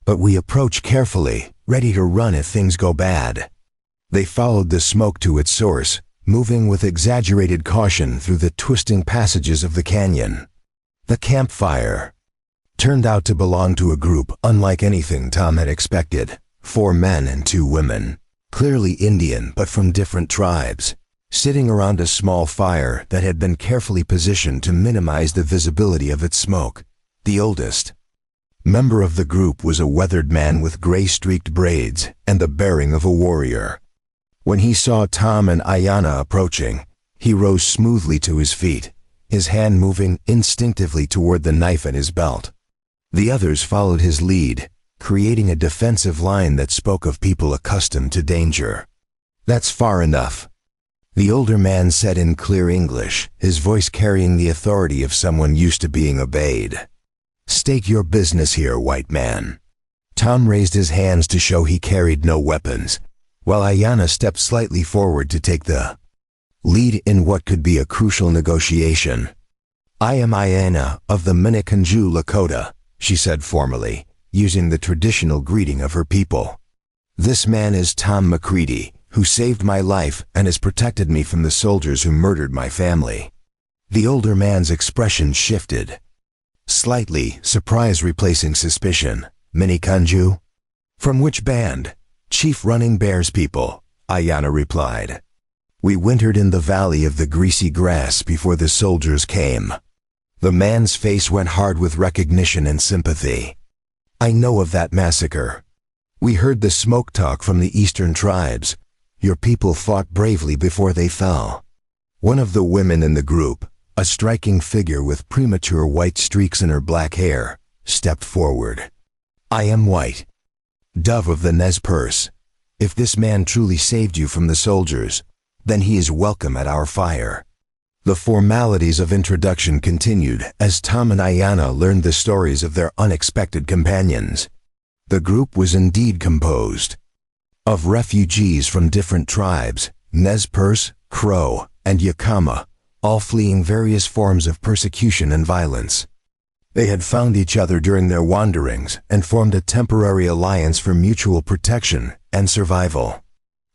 But we approach carefully, ready to run if things go bad. They followed the smoke to its source, moving with exaggerated caution through the twisting passages of the canyon. The campfire turned out to belong to a group unlike anything Tom had expected. 4 men and 2 women, clearly Indian but from different tribes, sitting around a small fire that had been carefully positioned to minimize the visibility of its smoke. The oldest member of the group was a weathered man with gray-streaked braids and the bearing of a warrior. When he saw Tom and Ayanna approaching, he rose smoothly to his feet, his hand moving instinctively toward the knife at his belt. The others followed his lead, creating a defensive line that spoke of people accustomed to danger. That's far enough, the older man said in clear English, his voice carrying the authority of someone used to being obeyed. State your business here, white man. Tom raised his hands to show he carried no weapons, while Ayanna stepped slightly forward to take the lead in what could be a crucial negotiation. I am Ayanna of the Minneconjou Lakota, she said formally, using the traditional greeting of her people. This man is Tom McCready, who saved my life and has protected me from the soldiers who murdered my family. The older man's expression shifted slightly, surprise replacing suspicion. Minneconjou? From which band? Chief Running Bear's people, Ayanna replied. We wintered in the valley of the greasy grass before the soldiers came. The man's face went hard with recognition and sympathy. I know of that massacre. We heard the smoke talk from the eastern tribes. Your people fought bravely before they fell. One of the women in the group, a striking figure with premature white streaks in her black hair, stepped forward. I am white. Dove of the Nez Perce. If this man truly saved you from the soldiers, then he is welcome at our fire. The formalities of introduction continued as Tom and Ayanna learned the stories of their unexpected companions. The group was indeed composed of refugees from different tribes, Nez Perce, Crow, and Yakama, all fleeing various forms of persecution and violence. They had found each other during their wanderings and formed a temporary alliance for mutual protection and survival.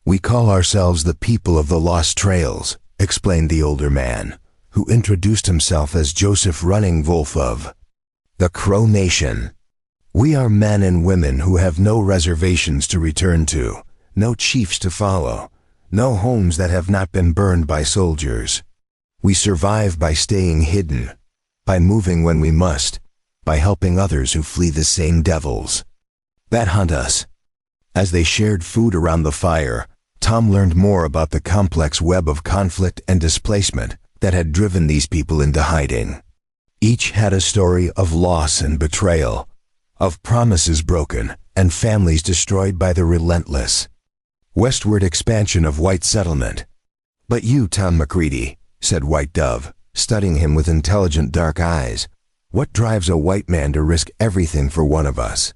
We call ourselves the people of the Lost Trails, explained the older man, who introduced himself as Joseph Running Wolf of the Crow Nation. We are men and women who have no reservations to return to, no chiefs to follow, no homes that have not been burned by soldiers. We survive by staying hidden, by moving when we must, by helping others who flee the same devils that hunt us. As they shared food around the fire, Tom learned more about the complex web of conflict and displacement that had driven these people into hiding. Each had a story of loss and betrayal, of promises broken and families destroyed by the relentless westward expansion of white settlement. "But you, Tom McCready," said White Dove, studying him with intelligent dark eyes, "what drives a white man to risk everything for one of us?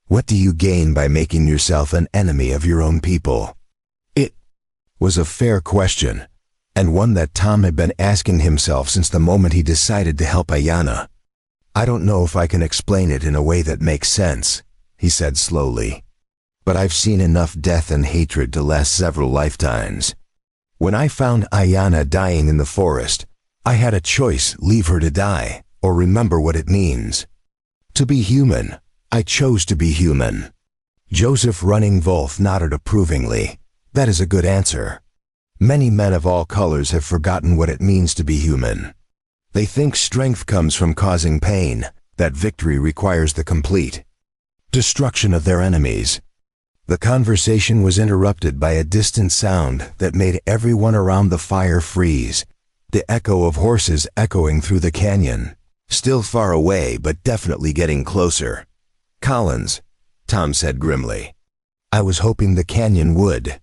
What do you gain by making yourself an enemy of your own people?" It was a fair question, and one that Tom had been asking himself since the moment he decided to help Ayanna. "I don't know if I can explain it in a way that makes sense," he said slowly. "But I've seen enough death and hatred to last several lifetimes. When I found Ayanna dying in the forest, I had a choice: leave her to die, or remember what it means to be human. I chose to be human." Joseph Running Wolf nodded approvingly. "That is a good answer. Many men of all colors have forgotten what it means to be human. They think strength comes from causing pain, that victory requires the complete destruction of their enemies." The conversation was interrupted by a distant sound that made everyone around the fire freeze, the echo of horses echoing through the canyon. Still far away, but definitely getting closer. "Collins," Tom said grimly. "I was hoping the canyon would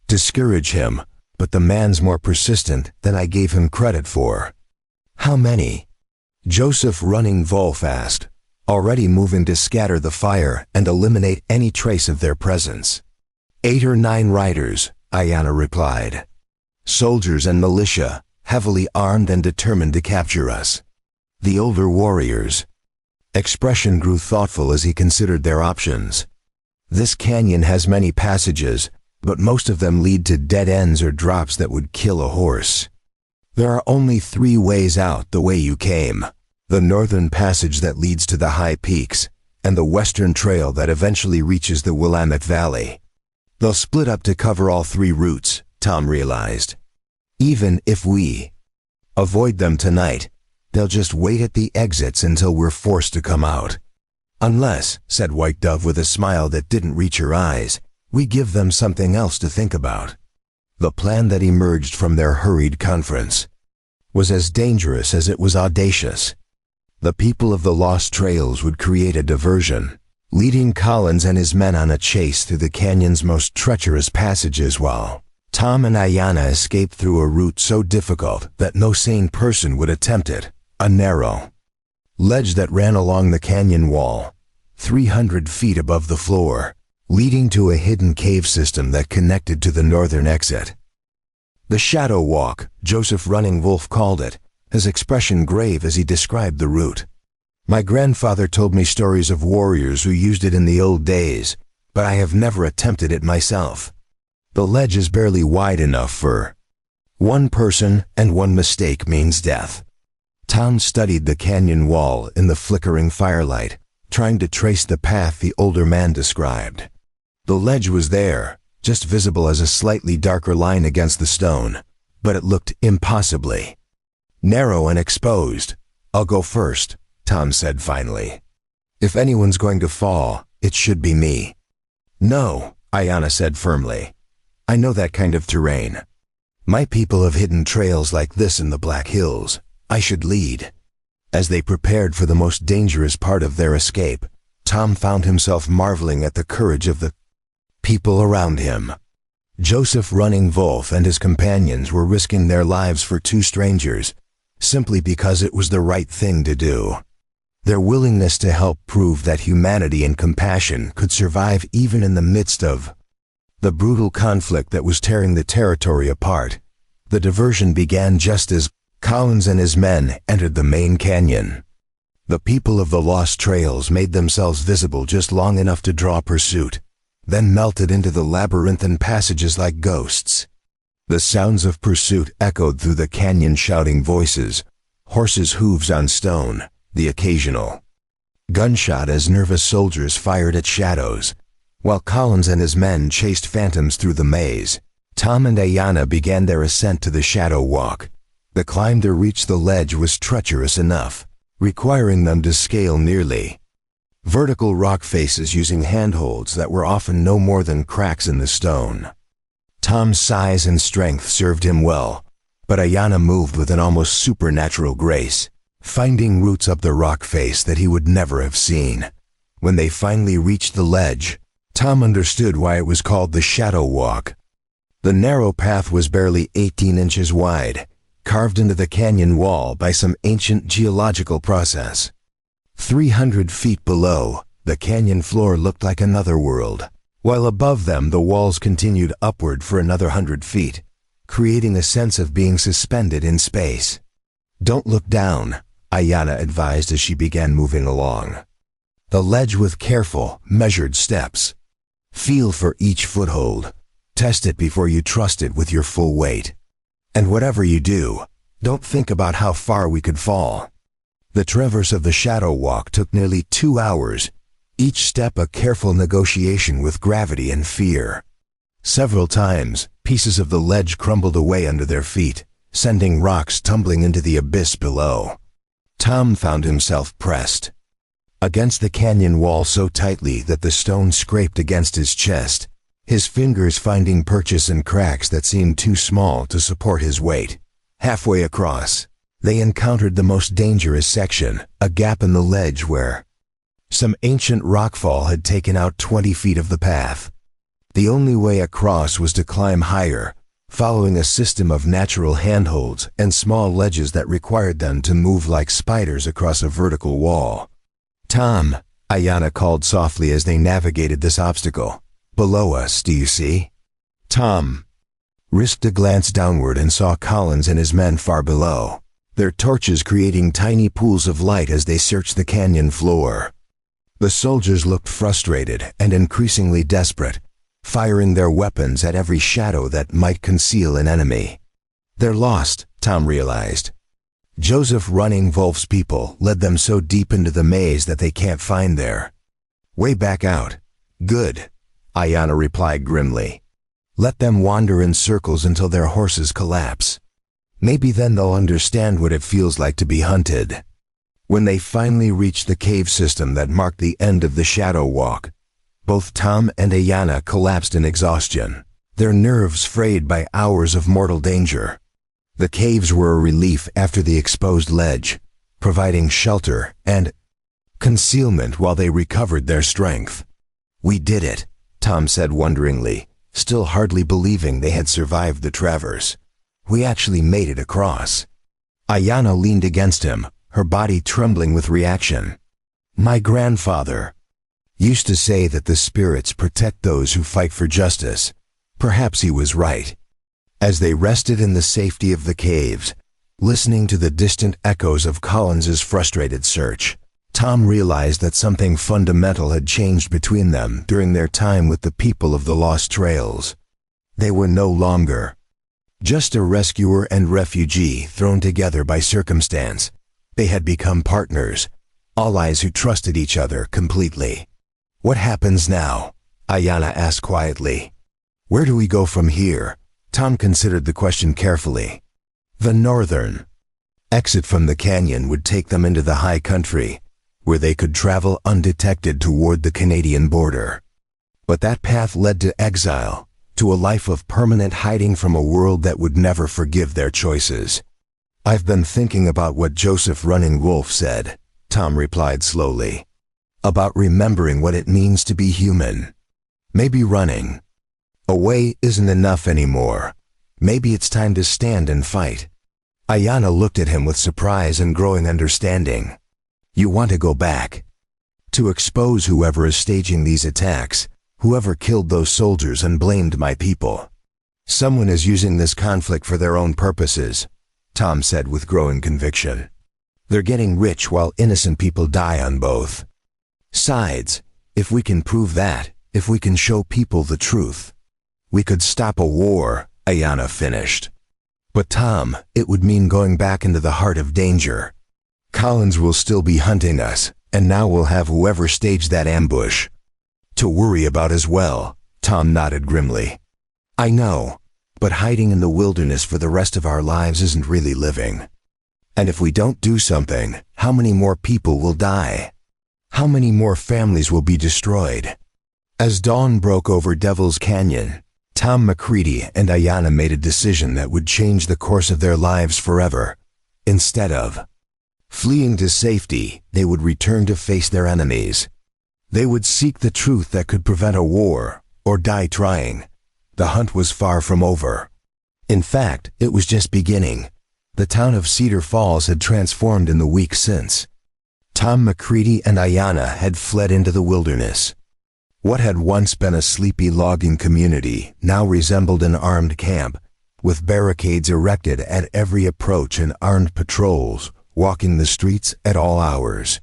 discourage him, but the man's more persistent than I gave him credit for." "How many?" Joseph Running Wolf asked, already moving to scatter the fire and eliminate any trace of their presence. 8 or 9 riders, Ayanna replied. "Soldiers and militia, heavily armed and determined to capture us. The older warriors." Expression grew thoughtful as he considered their options. "This canyon has many passages, but most of them lead to dead ends or drops that would kill a horse. There are only 3 ways out the way you came: the northern passage that leads to the high peaks, and the western trail that eventually reaches the Willamette Valley. They'll split up to cover all 3 routes," Tom realized. "Even if we avoid them tonight, they'll just wait at the exits until we're forced to come out. Unless," said White Dove with a smile that didn't reach her eyes, "we give them something else to think about." The plan that emerged from their hurried conference was as dangerous as it was audacious. The people of the Lost Trails would create a diversion, leading Collins and his men on a chase through the canyon's most treacherous passages while Tom and Ayanna escaped through a route so difficult that no sane person would attempt it: a narrow ledge that ran along the canyon wall, 300 feet above the floor, leading to a hidden cave system that connected to the northern exit. "The Shadow Walk," Joseph Running Wolf called it, his expression grave as he described the route. "My grandfather told me stories of warriors who used it in the old days, but I have never attempted it myself. The ledge is barely wide enough for one person, and one mistake means death." Tom studied the canyon wall in the flickering firelight, trying to trace the path the older man described. The ledge was there, just visible as a slightly darker line against the stone, but it looked impossibly narrow and exposed. "I'll go first," Tom said finally. "If anyone's going to fall, it should be me." "No," Ayanna said firmly. "I know that kind of terrain. My people have hidden trails like this in the Black Hills. I should lead." As they prepared for the most dangerous part of their escape, Tom found himself marveling at the courage of the people around him. Joseph Running Wolf and his companions were risking their lives for 2 strangers, simply because it was the right thing to do. Their willingness to help proved that humanity and compassion could survive even in the midst of the brutal conflict that was tearing the territory apart. The diversion began just as Collins and his men entered the main canyon. The people of the Lost Trails made themselves visible just long enough to draw pursuit, then melted into the labyrinthine passages like ghosts. The sounds of pursuit echoed through the canyon, shouting voices, horses' hooves on stone, the occasional gunshot as nervous soldiers fired at shadows. While Collins and his men chased phantoms through the maze, Tom and Ayanna began their ascent to the Shadow Walk. The climb to reach the ledge was treacherous enough, requiring them to scale nearly vertical rock faces using handholds that were often no more than cracks in the stone. Tom's size and strength served him well, but Ayanna moved with an almost supernatural grace, finding routes up the rock face that he would never have seen. When they finally reached the ledge, Tom understood why it was called the Shadow Walk. The narrow path was barely 18 inches wide, carved into the canyon wall by some ancient geological process. 300 feet below, the canyon floor looked like another world, while above them the walls continued upward for another 100 feet, creating a sense of being suspended in space. "Don't look down," Ayanna advised as she began moving along. The ledge with careful, measured steps. Feel for each foothold. Test it before you trust it with your full weight. And whatever you do, don't think about how far we could fall. The traverse of the Shadow Walk took nearly 2 hours, each step a careful negotiation with gravity and fear. Several times, pieces of the ledge crumbled away under their feet, sending rocks tumbling into the abyss below. Tom found himself pressed against the canyon wall so tightly that the stone scraped against his chest, his fingers finding purchase in cracks that seemed too small to support his weight. Halfway across, they encountered the most dangerous section, a gap in the ledge where some ancient rockfall had taken out 20 feet of the path. The only way across was to climb higher, following a system of natural handholds and small ledges that required them to move like spiders across a vertical wall. "Tom," Ayanna called softly as they navigated this obstacle. "Below us, do you see?" Tom risked a glance downward and saw Collins and his men far below, their torches creating tiny pools of light as they searched the canyon floor. The soldiers looked frustrated and increasingly desperate, firing their weapons at every shadow that might conceal an enemy. "They're lost," Tom realized. Joseph Running Wolf's people led them so deep into the maze that they can't find their way back out. "Good," Ayanna replied grimly. "Let them wander in circles until their horses collapse. Maybe then they'll understand what it feels like to be hunted." When they finally reached the cave system that marked the end of the Shadow Walk, both Tom and Ayanna collapsed in exhaustion, their nerves frayed by hours of mortal danger. The caves were a relief after the exposed ledge, providing shelter and concealment while they recovered their strength. "We did it," Tom said wonderingly, still hardly believing they had survived the traverse. "We actually made it across." Ayanna leaned against him, her body trembling with reaction. "My grandfather used to say that the spirits protect those who fight for justice. Perhaps he was right." As they rested in the safety of the caves, listening to the distant echoes of Collins's frustrated search, Tom realized that something fundamental had changed between them during their time with the people of the Lost Trails. They were no longer just a rescuer and refugee thrown together by circumstance. They had become partners, allies who trusted each other completely. "What happens now?" Ayanna asked quietly. "Where do we go from here?" Tom considered the question carefully. The northern exit from the canyon would take them into the high country, where they could travel undetected toward the Canadian border. But that path led to exile, to a life of permanent hiding from a world that would never forgive their choices. "I've been thinking about what Joseph Running Wolf said," Tom replied slowly. "About remembering what it means to be human. Maybe running away isn't enough anymore. Maybe it's time to stand and fight." Ayanna looked at him with surprise and growing understanding. "You want to go back? To expose whoever is staging these attacks, whoever killed those soldiers and blamed my people. Someone is using this conflict for their own purposes," Tom said with growing conviction. "They're getting rich while innocent people die on both sides. If we can prove that, if we can show people the truth, we could stop a war," Ayanna finished. "But Tom, it would mean going back into the heart of danger. Collins will still be hunting us, and now we'll have whoever staged that ambush To worry about as well, Tom nodded grimly. I know, but hiding in the wilderness for the rest of our lives isn't really living. And if we don't do something, how many more people will die? How many more families will be destroyed? As dawn broke over Devil's Canyon, Tom McCready and Ayanna made a decision that would change the course of their lives forever. Instead of fleeing to safety, they would return to face their enemies. They would seek the truth that could prevent a war, or die trying. The hunt was far from over. In fact, it was just beginning. The town of Cedar Falls had transformed in the weeks since. Tom McCready and Ayanna had fled into the wilderness. What had once been a sleepy logging community now resembled an armed camp, with barricades erected at every approach and armed patrols walking the streets at all hours.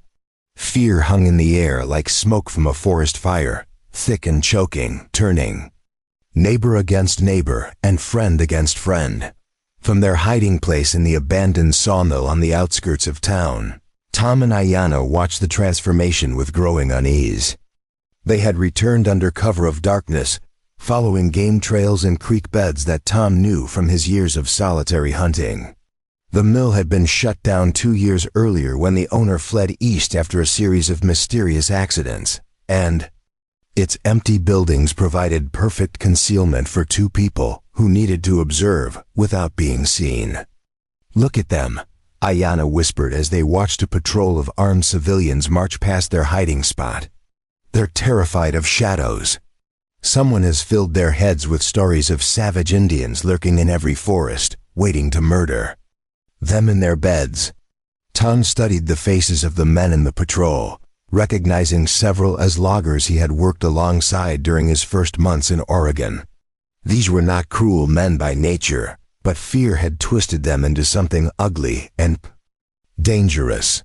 Fear hung in the air like smoke from a forest fire, thick and choking, turning neighbor against neighbor and friend against friend. From their hiding place in the abandoned sawmill on the outskirts of town, Tom and Ayanna watched the transformation with growing unease. They had returned under cover of darkness, following game trails and creek beds that Tom knew from his years of solitary hunting. The mill had been shut down 2 years earlier when the owner fled east after a series of mysterious accidents, and its empty buildings provided perfect concealment for two people who needed to observe without being seen. Look at them, Ayanna whispered as they watched a patrol of armed civilians march past their hiding spot. They're terrified of shadows. Someone has filled their heads with stories of savage Indians lurking in every forest, waiting to murder them in their beds. Tom studied the faces of the men in the patrol, recognizing several as loggers he had worked alongside during his first months in Oregon. These were not cruel men by nature, but fear had twisted them into something ugly and dangerous.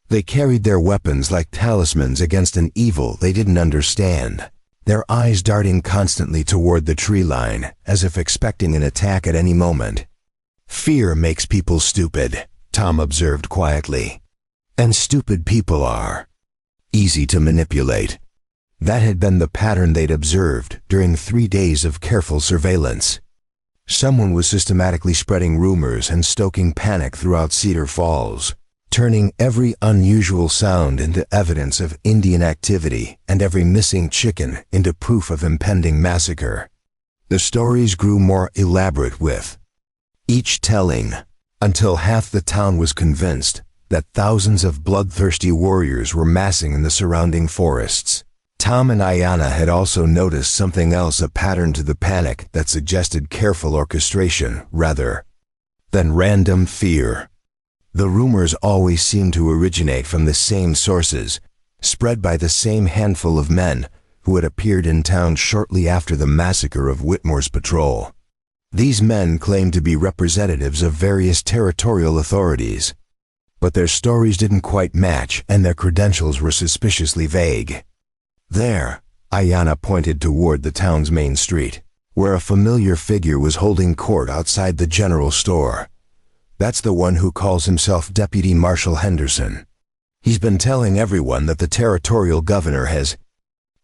They carried their weapons like talismans against an evil they didn't understand, their eyes darting constantly toward the tree line, as if expecting an attack at any moment. Fear makes people stupid, Tom observed quietly. And stupid people are easy to manipulate. That had been the pattern they'd observed during 3 days of careful surveillance. Someone was systematically spreading rumors and stoking panic throughout Cedar Falls, turning every unusual sound into evidence of Indian activity and every missing chicken into proof of impending massacre. The stories grew more elaborate with each telling, until half the town was convinced that thousands of bloodthirsty warriors were massing in the surrounding forests. Tom and Ayanna had also noticed something else, a pattern to the panic that suggested careful orchestration rather than random fear. The rumors always seemed to originate from the same sources, spread by the same handful of men who had appeared in town shortly after the massacre of Whitmore's patrol. These men claimed to be representatives of various territorial authorities, but their stories didn't quite match and their credentials were suspiciously vague. There, Ayanna pointed toward the town's main street, where a familiar figure was holding court outside the general store. That's the one who calls himself Deputy Marshal Henderson. He's been telling everyone that the territorial governor has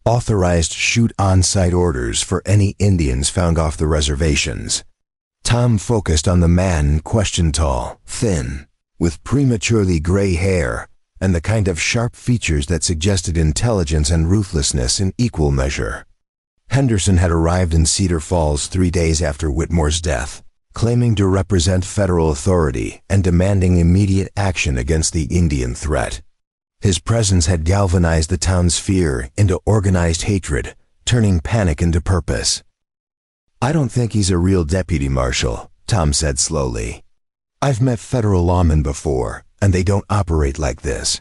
authorized shoot on-site orders for any Indians found off the reservations. Tom focused on the man in question, tall, thin, with prematurely gray hair, and the kind of sharp features that suggested intelligence and ruthlessness in equal measure. Henderson had arrived in Cedar Falls 3 days after Whitmore's death, claiming to represent federal authority and demanding immediate action against the Indian threat. His presence had galvanized the town's fear into organized hatred, turning panic into purpose. I don't think he's a real deputy marshal, Tom said slowly. I've met federal lawmen before, and they don't operate like this.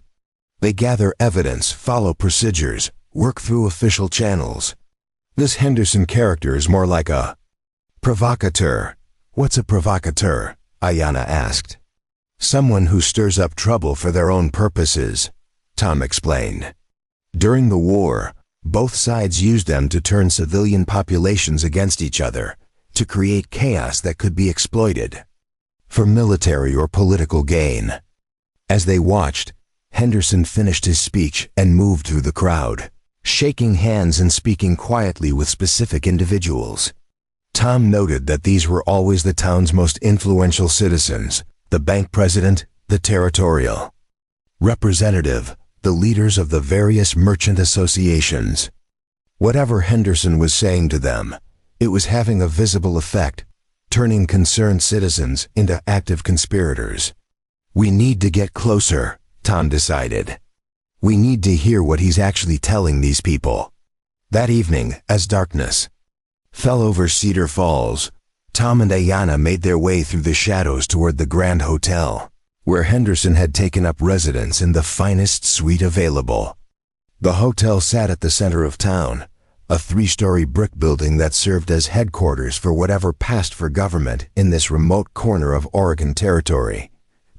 They gather evidence, follow procedures, work through official channels. This Henderson character is more like a provocateur. What's a provocateur? Ayanna asked. Someone who stirs up trouble for their own purposes, Tom explained. During the war, both sides used them to turn civilian populations against each other, to create chaos that could be exploited for military or political gain. As they watched, Henderson finished his speech and moved through the crowd, shaking hands and speaking quietly with specific individuals. Tom noted that these were always the town's most influential citizens, the bank president, the territorial representative, the leaders of the various merchant associations. Whatever Henderson was saying to them, it was having a visible effect, turning concerned citizens into active conspirators. We need to get closer, Tom decided. We need to hear what he's actually telling these people. That evening, as darkness fell over Cedar Falls, Tom and Ayanna made their way through the shadows toward the Grand Hotel, where Henderson had taken up residence in the finest suite available. The hotel sat at the center of town, a 3-story brick building that served as headquarters for whatever passed for government in this remote corner of Oregon Territory.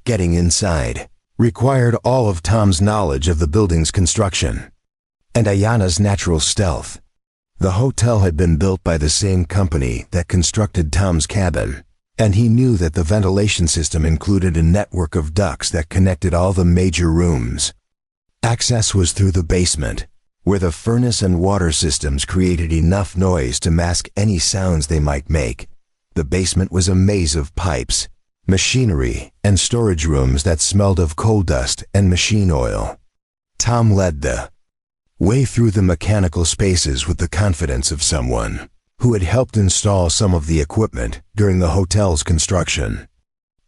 Getting inside required all of Tom's knowledge of the building's construction and Ayanna's natural stealth. The hotel had been built by the same company that constructed Tom's cabin, and he knew that the ventilation system included a network of ducts that connected all the major rooms. Access was through the basement, where the furnace and water systems created enough noise to mask any sounds they might make. The basement was a maze of pipes, machinery, and storage rooms that smelled of coal dust and machine oil. Tom led the way through the mechanical spaces with the confidence of someone who had helped install some of the equipment during the hotel's construction.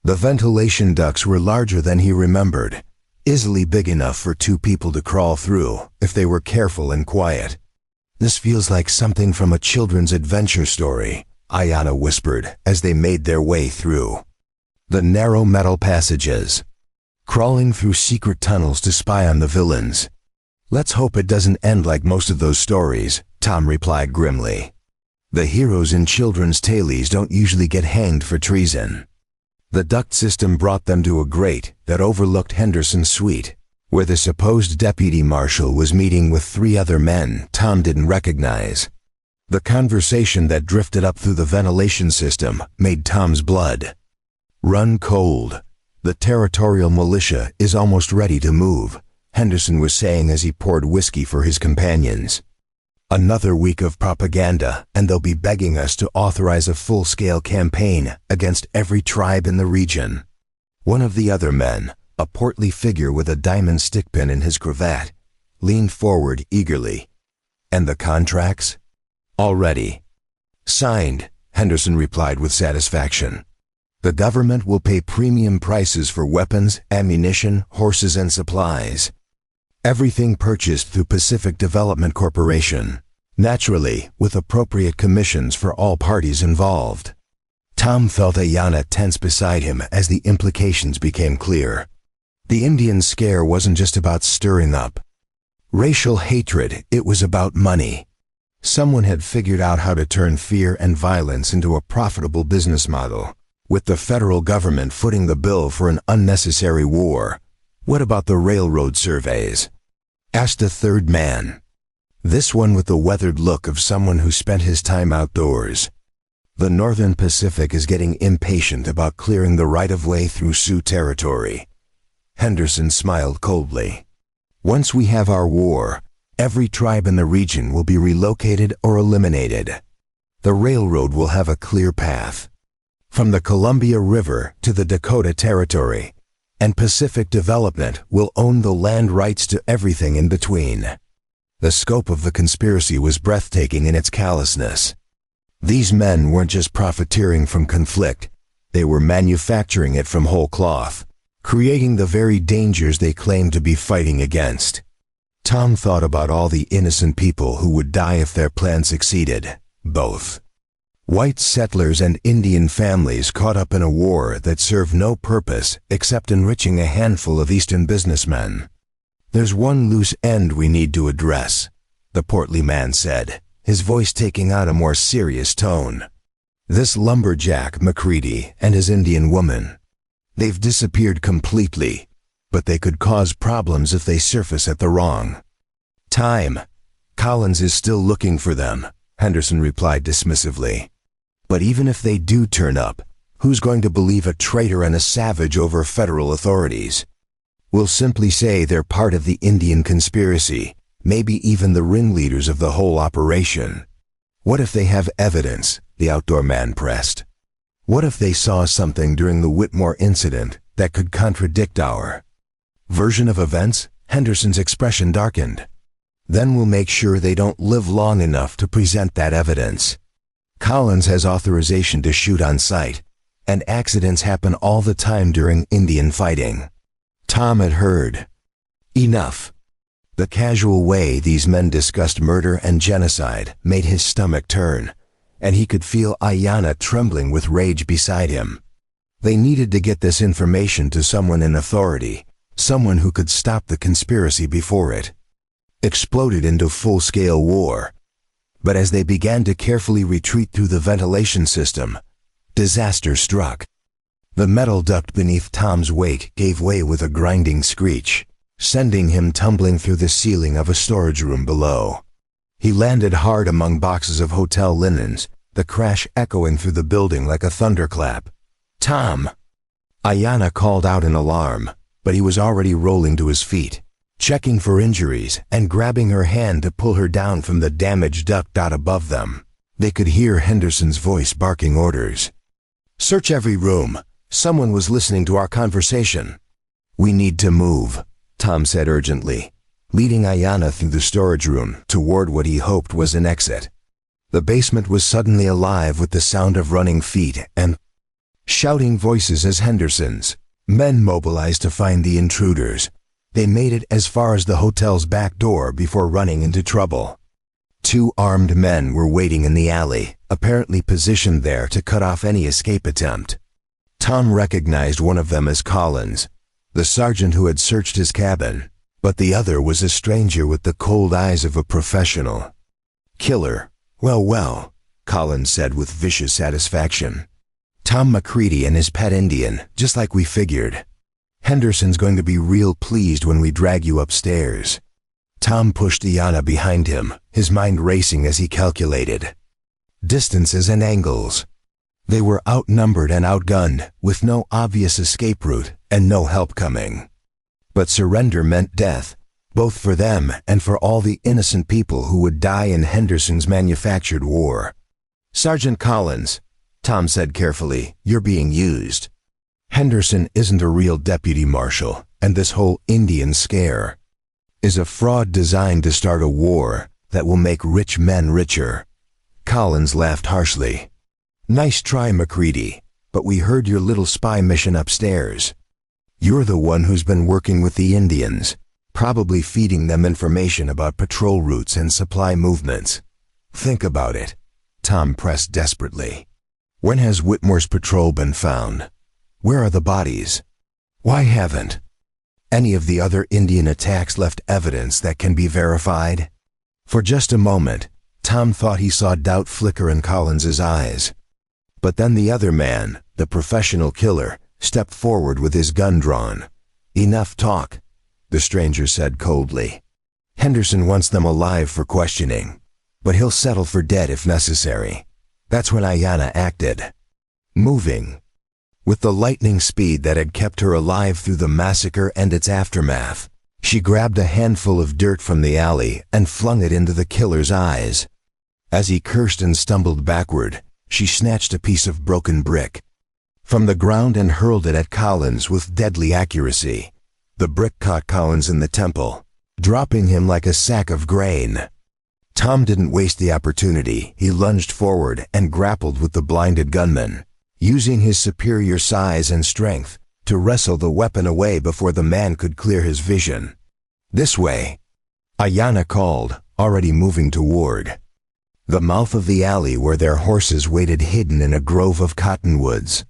The ventilation ducts were larger than he remembered, easily big enough for 2 people to crawl through if they were careful and quiet. This feels like something from a children's adventure story, Ayanna whispered as they made their way through the narrow metal passages, crawling through secret tunnels to spy on the villains. Let's hope it doesn't end like most of those stories, Tom replied grimly. The heroes in children's tales don't usually get hanged for treason. The duct system brought them to a grate that overlooked Henderson's suite, where the supposed deputy marshal was meeting with 3 other men Tom didn't recognize. The conversation that drifted up through the ventilation system made Tom's blood run cold. The territorial militia is almost ready to move, Henderson was saying as he poured whiskey for his companions. Another week of propaganda, and they'll be begging us to authorize a full-scale campaign against every tribe in the region. One of the other men, a portly figure with a diamond stickpin in his cravat, leaned forward eagerly. And the contracts? Already signed, Henderson replied with satisfaction. The government will pay premium prices for weapons, ammunition, horses, and supplies. Everything purchased through Pacific Development Corporation, naturally, with appropriate commissions for all parties involved. Tom felt Ayanna tense beside him as the implications became clear. The Indian scare wasn't just about stirring up racial hatred, it was about money. Someone had figured out how to turn fear and violence into a profitable business model, with the federal government footing the bill for an unnecessary war. What about the railroad surveys? Asked a third man. This one with the weathered look of someone who spent his time outdoors. The Northern Pacific is getting impatient about clearing the right-of-way through Sioux territory. Henderson smiled coldly. Once we have our war, every tribe in the region will be relocated or eliminated. The railroad will have a clear path from the Columbia River to the Dakota Territory, and Pacific Development will own the land rights to everything in between. The scope of the conspiracy was breathtaking in its callousness. These men weren't just profiteering from conflict, they were manufacturing it from whole cloth, creating the very dangers they claimed to be fighting against. Tom thought about all the innocent people who would die if their plan succeeded, both white settlers and Indian families caught up in a war that served no purpose except enriching a handful of Eastern businessmen. There's one loose end we need to address, the portly man said, his voice taking on a more serious tone. This lumberjack, McCready, and his Indian woman. They've disappeared completely, but they could cause problems if they surface at the wrong time. Collins is still looking for them, Henderson replied dismissively. But even if they do turn up, who's going to believe a traitor and a savage over federal authorities? We'll simply say they're part of the Indian conspiracy, maybe even the ringleaders of the whole operation. What if they have evidence? The outdoor man pressed. What if they saw something during the Whitmore incident that could contradict our version of events? Henderson's expression darkened. Then we'll make sure they don't live long enough to present that evidence. Collins has authorization to shoot on sight, and accidents happen all the time during Indian fighting. Tom had heard enough. The casual way these men discussed murder and genocide made his stomach turn, and he could feel Ayanna trembling with rage beside him. They needed to get this information to someone in authority, someone who could stop the conspiracy before it exploded into full-scale war. But as they began to carefully retreat through the ventilation system, disaster struck. The metal duct beneath Tom's weight gave way with a grinding screech, sending him tumbling through the ceiling of a storage room below. He landed hard among boxes of hotel linens, the crash echoing through the building like a thunderclap. "Tom!" Ayanna called out in alarm, but he was already rolling to his feet, checking for injuries and grabbing her hand to pull her down from the damaged duct out above them. They could hear Henderson's voice barking orders. "Search every room. Someone was listening to our conversation." "We need to move," Tom said urgently, leading Ayanna through the storage room toward what he hoped was an exit. The basement was suddenly alive with the sound of running feet and shouting voices as Henderson's men mobilized to find the intruders. They made it as far as the hotel's back door before running into trouble. 2 armed men were waiting in the alley, apparently positioned there to cut off any escape attempt. Tom recognized one of them as Collins, the sergeant who had searched his cabin, but the other was a stranger with the cold eyes of a professional. "Killer. Well, Collins said with vicious satisfaction. "Tom McCready and his pet Indian, just like we figured. Henderson's going to be real pleased when we drag you upstairs." Tom pushed Ayanna behind him, his mind racing as he calculated distances and angles. They were outnumbered and outgunned, with no obvious escape route and no help coming. But surrender meant death, both for them and for all the innocent people who would die in Henderson's manufactured war. "Sergeant Collins," Tom said carefully, "you're being used. Henderson isn't a real deputy marshal, and this whole Indian scare is a fraud designed to start a war that will make rich men richer." Collins laughed harshly. "Nice try, McCready, but we heard your little spy mission upstairs. You're the one who's been working with the Indians, probably feeding them information about patrol routes and supply movements. Think about it." Tom pressed desperately. "When has Whitmore's patrol been found? Where are the bodies? Why haven't any of the other Indian attacks left evidence that can be verified?" For just a moment, Tom thought he saw doubt flicker in Collins's eyes. But then the other man, the professional killer, stepped forward with his gun drawn. "Enough talk," the stranger said coldly. "Henderson wants them alive for questioning, but he'll settle for dead if necessary." That's when Ayanna acted, moving with the lightning speed that had kept her alive through the massacre and its aftermath. She grabbed a handful of dirt from the alley and flung it into the killer's eyes. As he cursed and stumbled backward, she snatched a piece of broken brick from the ground and hurled it at Collins with deadly accuracy. The brick caught Collins in the temple, dropping him like a sack of grain. Tom didn't waste the opportunity. He lunged forward and grappled with the blinded gunman, using his superior size and strength to wrestle the weapon away before the man could clear his vision. "This way," Ayanna called, already moving toward the mouth of the alley where their horses waited hidden in a grove of cottonwoods.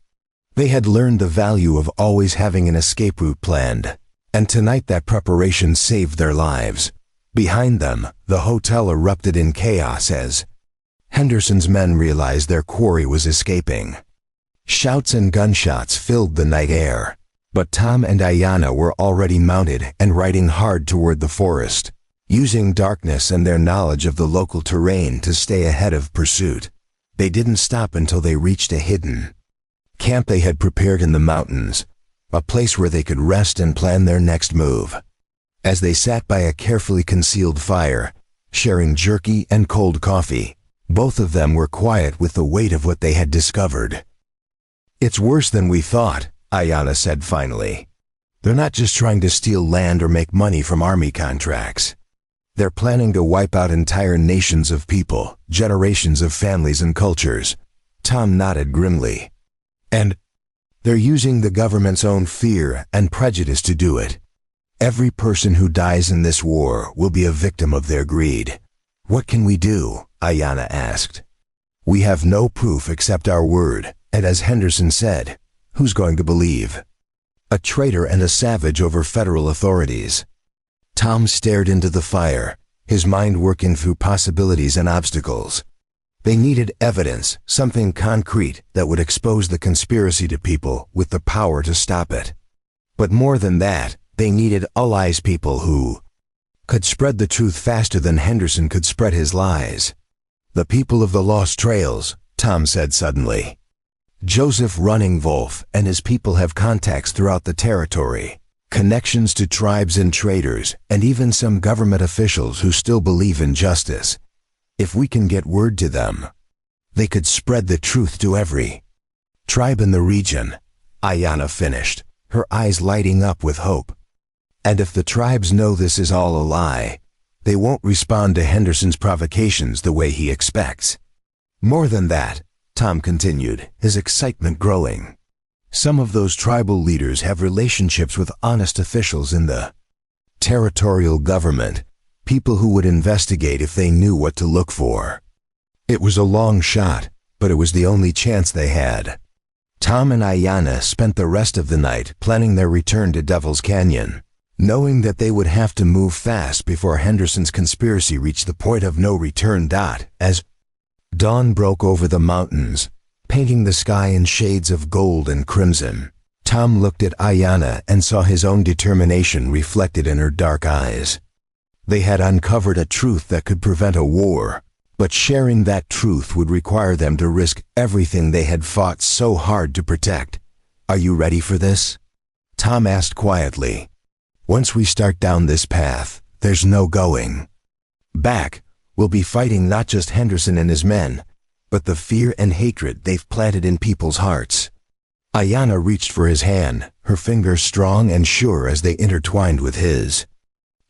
They had learned the value of always having an escape route planned, and tonight that preparation saved their lives. Behind them, the hotel erupted in chaos as Henderson's men realized their quarry was escaping. Shouts and gunshots filled the night air, but Tom and Ayanna were already mounted and riding hard toward the forest, using darkness and their knowledge of the local terrain to stay ahead of pursuit. They didn't stop until they reached a hidden camp they had prepared in the mountains, a place where they could rest and plan their next move. As they sat by a carefully concealed fire, sharing jerky and cold coffee, both of them were quiet with the weight of what they had discovered. "It's worse than we thought," Ayanna said finally. "They're not just trying to steal land or make money from army contracts. They're planning to wipe out entire nations of people, generations of families and cultures." Tom nodded grimly. "And they're using the government's own fear and prejudice to do it. Every person who dies in this war will be a victim of their greed." "What can we do?" Ayanna asked. "We have no proof except our word, and as Henderson said, who's going to believe? A traitor and a savage over federal authorities." Tom stared into the fire, his mind working through possibilities and obstacles. They needed evidence, something concrete that would expose the conspiracy to people with the power to stop it. But more than that, they needed allies, people who could spread the truth faster than Henderson could spread his lies. "The people of the Lost Trails," Tom said suddenly. "Joseph Running Wolf and his people have contacts throughout the territory, connections to tribes and traders, and even some government officials who still believe in justice. If we can get word to them, they could spread the truth to every tribe in the region," Ayanna finished, her eyes lighting up with hope. "And if the tribes know this is all a lie, they won't respond to Henderson's provocations the way he expects." "More than that," Tom continued, his excitement growing. "Some of those tribal leaders have relationships with honest officials in the territorial government, people who would investigate if they knew what to look for." It was a long shot, but it was the only chance they had. Tom and Ayanna spent the rest of the night planning their return to Devil's Canyon, knowing that they would have to move fast before Henderson's conspiracy reached the point of no return. As dawn broke over the mountains, painting the sky in shades of gold and crimson, Tom looked at Ayanna and saw his own determination reflected in her dark eyes. They had uncovered a truth that could prevent a war, but sharing that truth would require them to risk everything they had fought so hard to protect. "Are you ready for this?" Tom asked quietly. "Once we start down this path, there's no going back. We'll be fighting not just Henderson and his men, but the fear and hatred they've planted in people's hearts." Ayanna reached for his hand, her fingers strong and sure as they intertwined with his.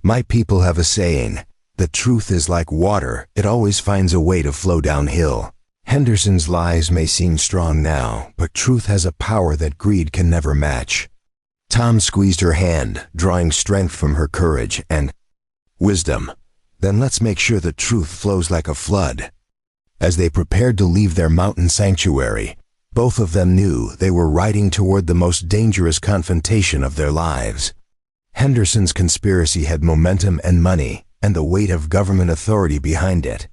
"My people have a saying, the truth is like water, it always finds a way to flow downhill. Henderson's lies may seem strong now, but truth has a power that greed can never match." Tom squeezed her hand, drawing strength from her courage and wisdom. "Then let's make sure the truth flows like a flood." As they prepared to leave their mountain sanctuary, both of them knew they were riding toward the most dangerous confrontation of their lives. Henderson's conspiracy had momentum and money, and the weight of government authority behind it.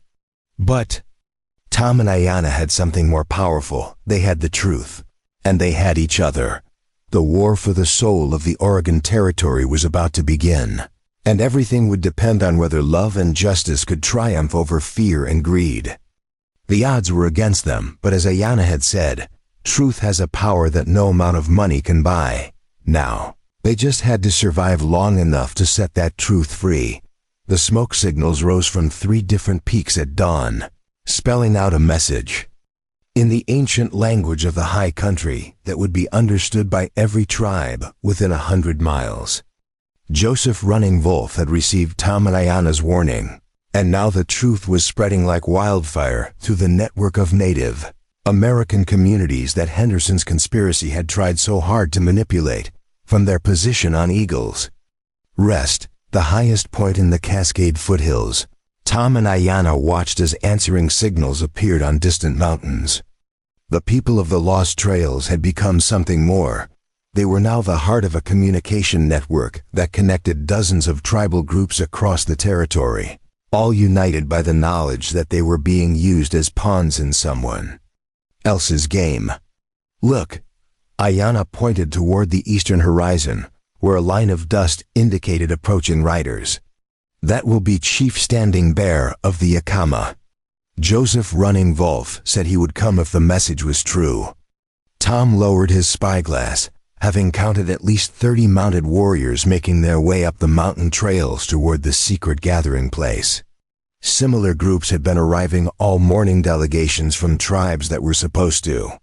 But Tom and Ayanna had something more powerful. They had the truth, and they had each other. The war for the soul of the Oregon Territory was about to begin, and everything would depend on whether love and justice could triumph over fear and greed. The odds were against them, but as Ayanna had said, truth has a power that no amount of money can buy. Now, they just had to survive long enough to set that truth free. The smoke signals rose from 3 different peaks at dawn, spelling out a message in the ancient language of the high country that would be understood by every tribe within 100 miles. Joseph Running Wolf had received Tom and Ayanna's warning, and now the truth was spreading like wildfire through the network of Native American communities that Henderson's conspiracy had tried so hard to manipulate from their position on Eagles Rest, the highest point in the Cascade foothills. Tom and Ayanna watched as answering signals appeared on distant mountains. The people of the Lost Trails had become something more. They were now the heart of a communication network that connected dozens of tribal groups across the territory, all united by the knowledge that they were being used as pawns in someone else's game. "Look," Ayanna pointed toward the eastern horizon, where a line of dust indicated approaching riders. "That will be Chief Standing Bear of the Yakama. Joseph Running Wolf said he would come if the message was true." Tom lowered his spyglass, having counted at least 30 mounted warriors making their way up the mountain trails toward the secret gathering place. Similar groups had been arriving all morning, delegations from tribes that were supposed to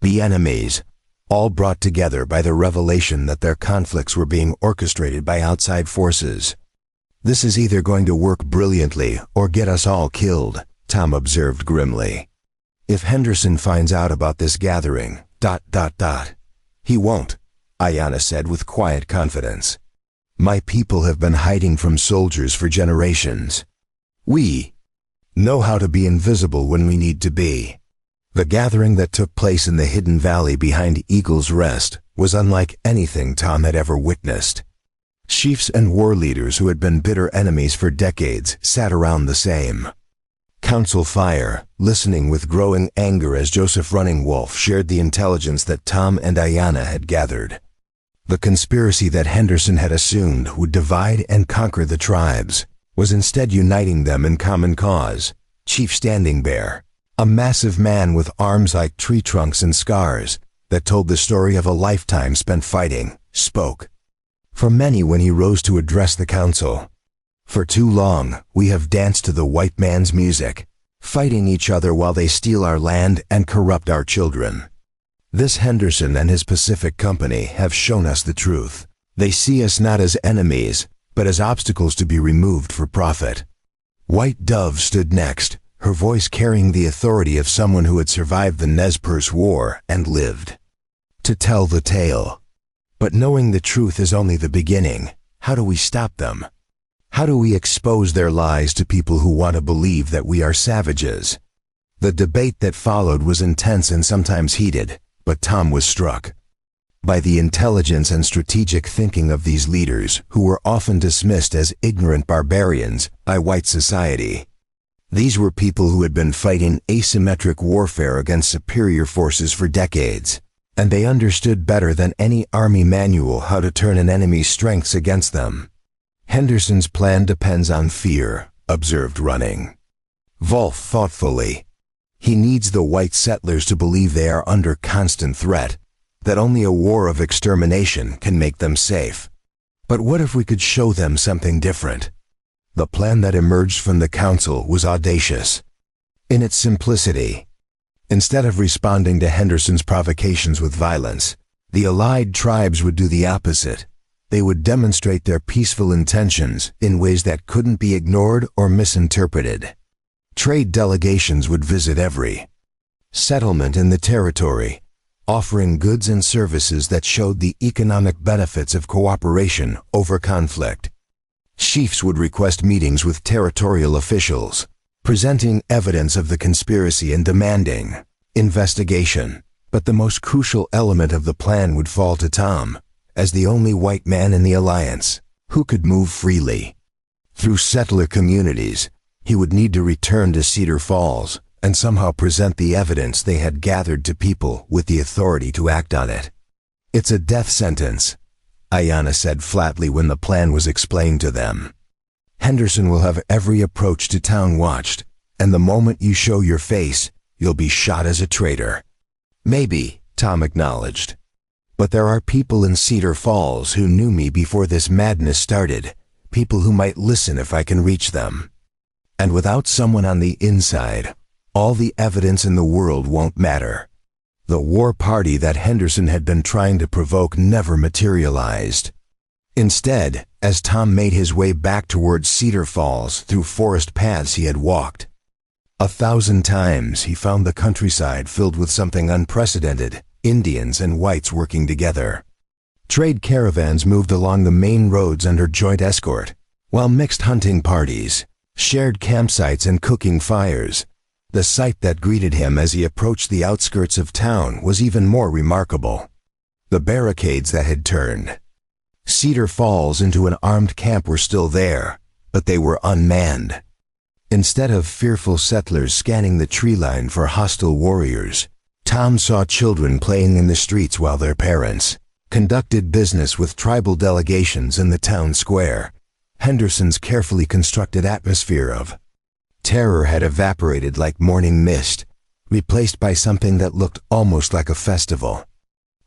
be enemies, all brought together by the revelation that their conflicts were being orchestrated by outside forces. "This is either going to work brilliantly or get us all killed," Tom observed grimly. "If Henderson finds out about this gathering, ... He won't," Ayanna said with quiet confidence. "My people have been hiding from soldiers for generations. We know how to be invisible when we need to be." The gathering that took place in the hidden valley behind Eagle's Rest was unlike anything Tom had ever witnessed. Chiefs and war leaders who had been bitter enemies for decades sat around the same council fire, listening with growing anger as Joseph Running Wolf shared the intelligence that Tom and Ayanna had gathered. The conspiracy that Henderson had assumed would divide and conquer the tribes was instead uniting them in common cause. Chief Standing Bear, a massive man with arms like tree trunks and scars that told the story of a lifetime spent fighting, spoke. For many when he rose to address the council, "For too long, we have danced to the white man's music, fighting each other while they steal our land and corrupt our children. This Henderson and his Pacific Company have shown us the truth. They see us not as enemies, but as obstacles to be removed for profit." White Dove stood next, her voice carrying the authority of someone who had survived the Nez Perce War and lived to tell the tale. "But knowing the truth is only the beginning. How do we stop them? How do we expose their lies to people who want to believe that we are savages?" The debate that followed was intense and sometimes heated, but Tom was struck by the intelligence and strategic thinking of these leaders who were often dismissed as ignorant barbarians by white society. These were people who had been fighting asymmetric warfare against superior forces for decades, and they understood better than any army manual how to turn an enemy's strengths against them. "Henderson's plan depends on fear," observed Running Wolf thoughtfully. "He needs the white settlers to believe they are under constant threat, that only a war of extermination can make them safe. But what if we could show them something different?" The plan that emerged from the council was audacious in its simplicity. Instead of responding to Henderson's provocations with violence, the allied tribes would do the opposite. They would demonstrate their peaceful intentions in ways that couldn't be ignored or misinterpreted. Trade delegations would visit every settlement in the territory, offering goods and services that showed the economic benefits of cooperation over conflict. Chiefs would request meetings with territorial officials, presenting evidence of the conspiracy and demanding investigation. But the most crucial element of the plan would fall to Tom, as the only white man in the alliance who could move freely through settler communities. He would need to return to Cedar Falls and somehow present the evidence they had gathered to people with the authority to act on it. "It's a death sentence," Ayanna said flatly when the plan was explained to them. "Henderson will have every approach to town watched, and the moment you show your face, you'll be shot as a traitor." "Maybe," Tom acknowledged. "But there are people in Cedar Falls who knew me before this madness started, people who might listen if I can reach them. And without someone on the inside, all the evidence in the world won't matter." The war party that Henderson had been trying to provoke never materialized. Instead, as Tom made his way back towards Cedar Falls through forest paths he had walked 1,000 times, he found the countryside filled with something unprecedented: Indians and whites working together. Trade caravans moved along the main roads under joint escort, while mixed hunting parties shared campsites and cooking fires. The sight that greeted him as he approached the outskirts of town was even more remarkable. The barricades that had turned Cedar Falls into an armed camp were still there, but they were unmanned. Instead of fearful settlers scanning the tree line for hostile warriors, Tom saw children playing in the streets while their parents conducted business with tribal delegations in the town square. Henderson's carefully constructed atmosphere of terror had evaporated like morning mist, replaced by something that looked almost like a festival.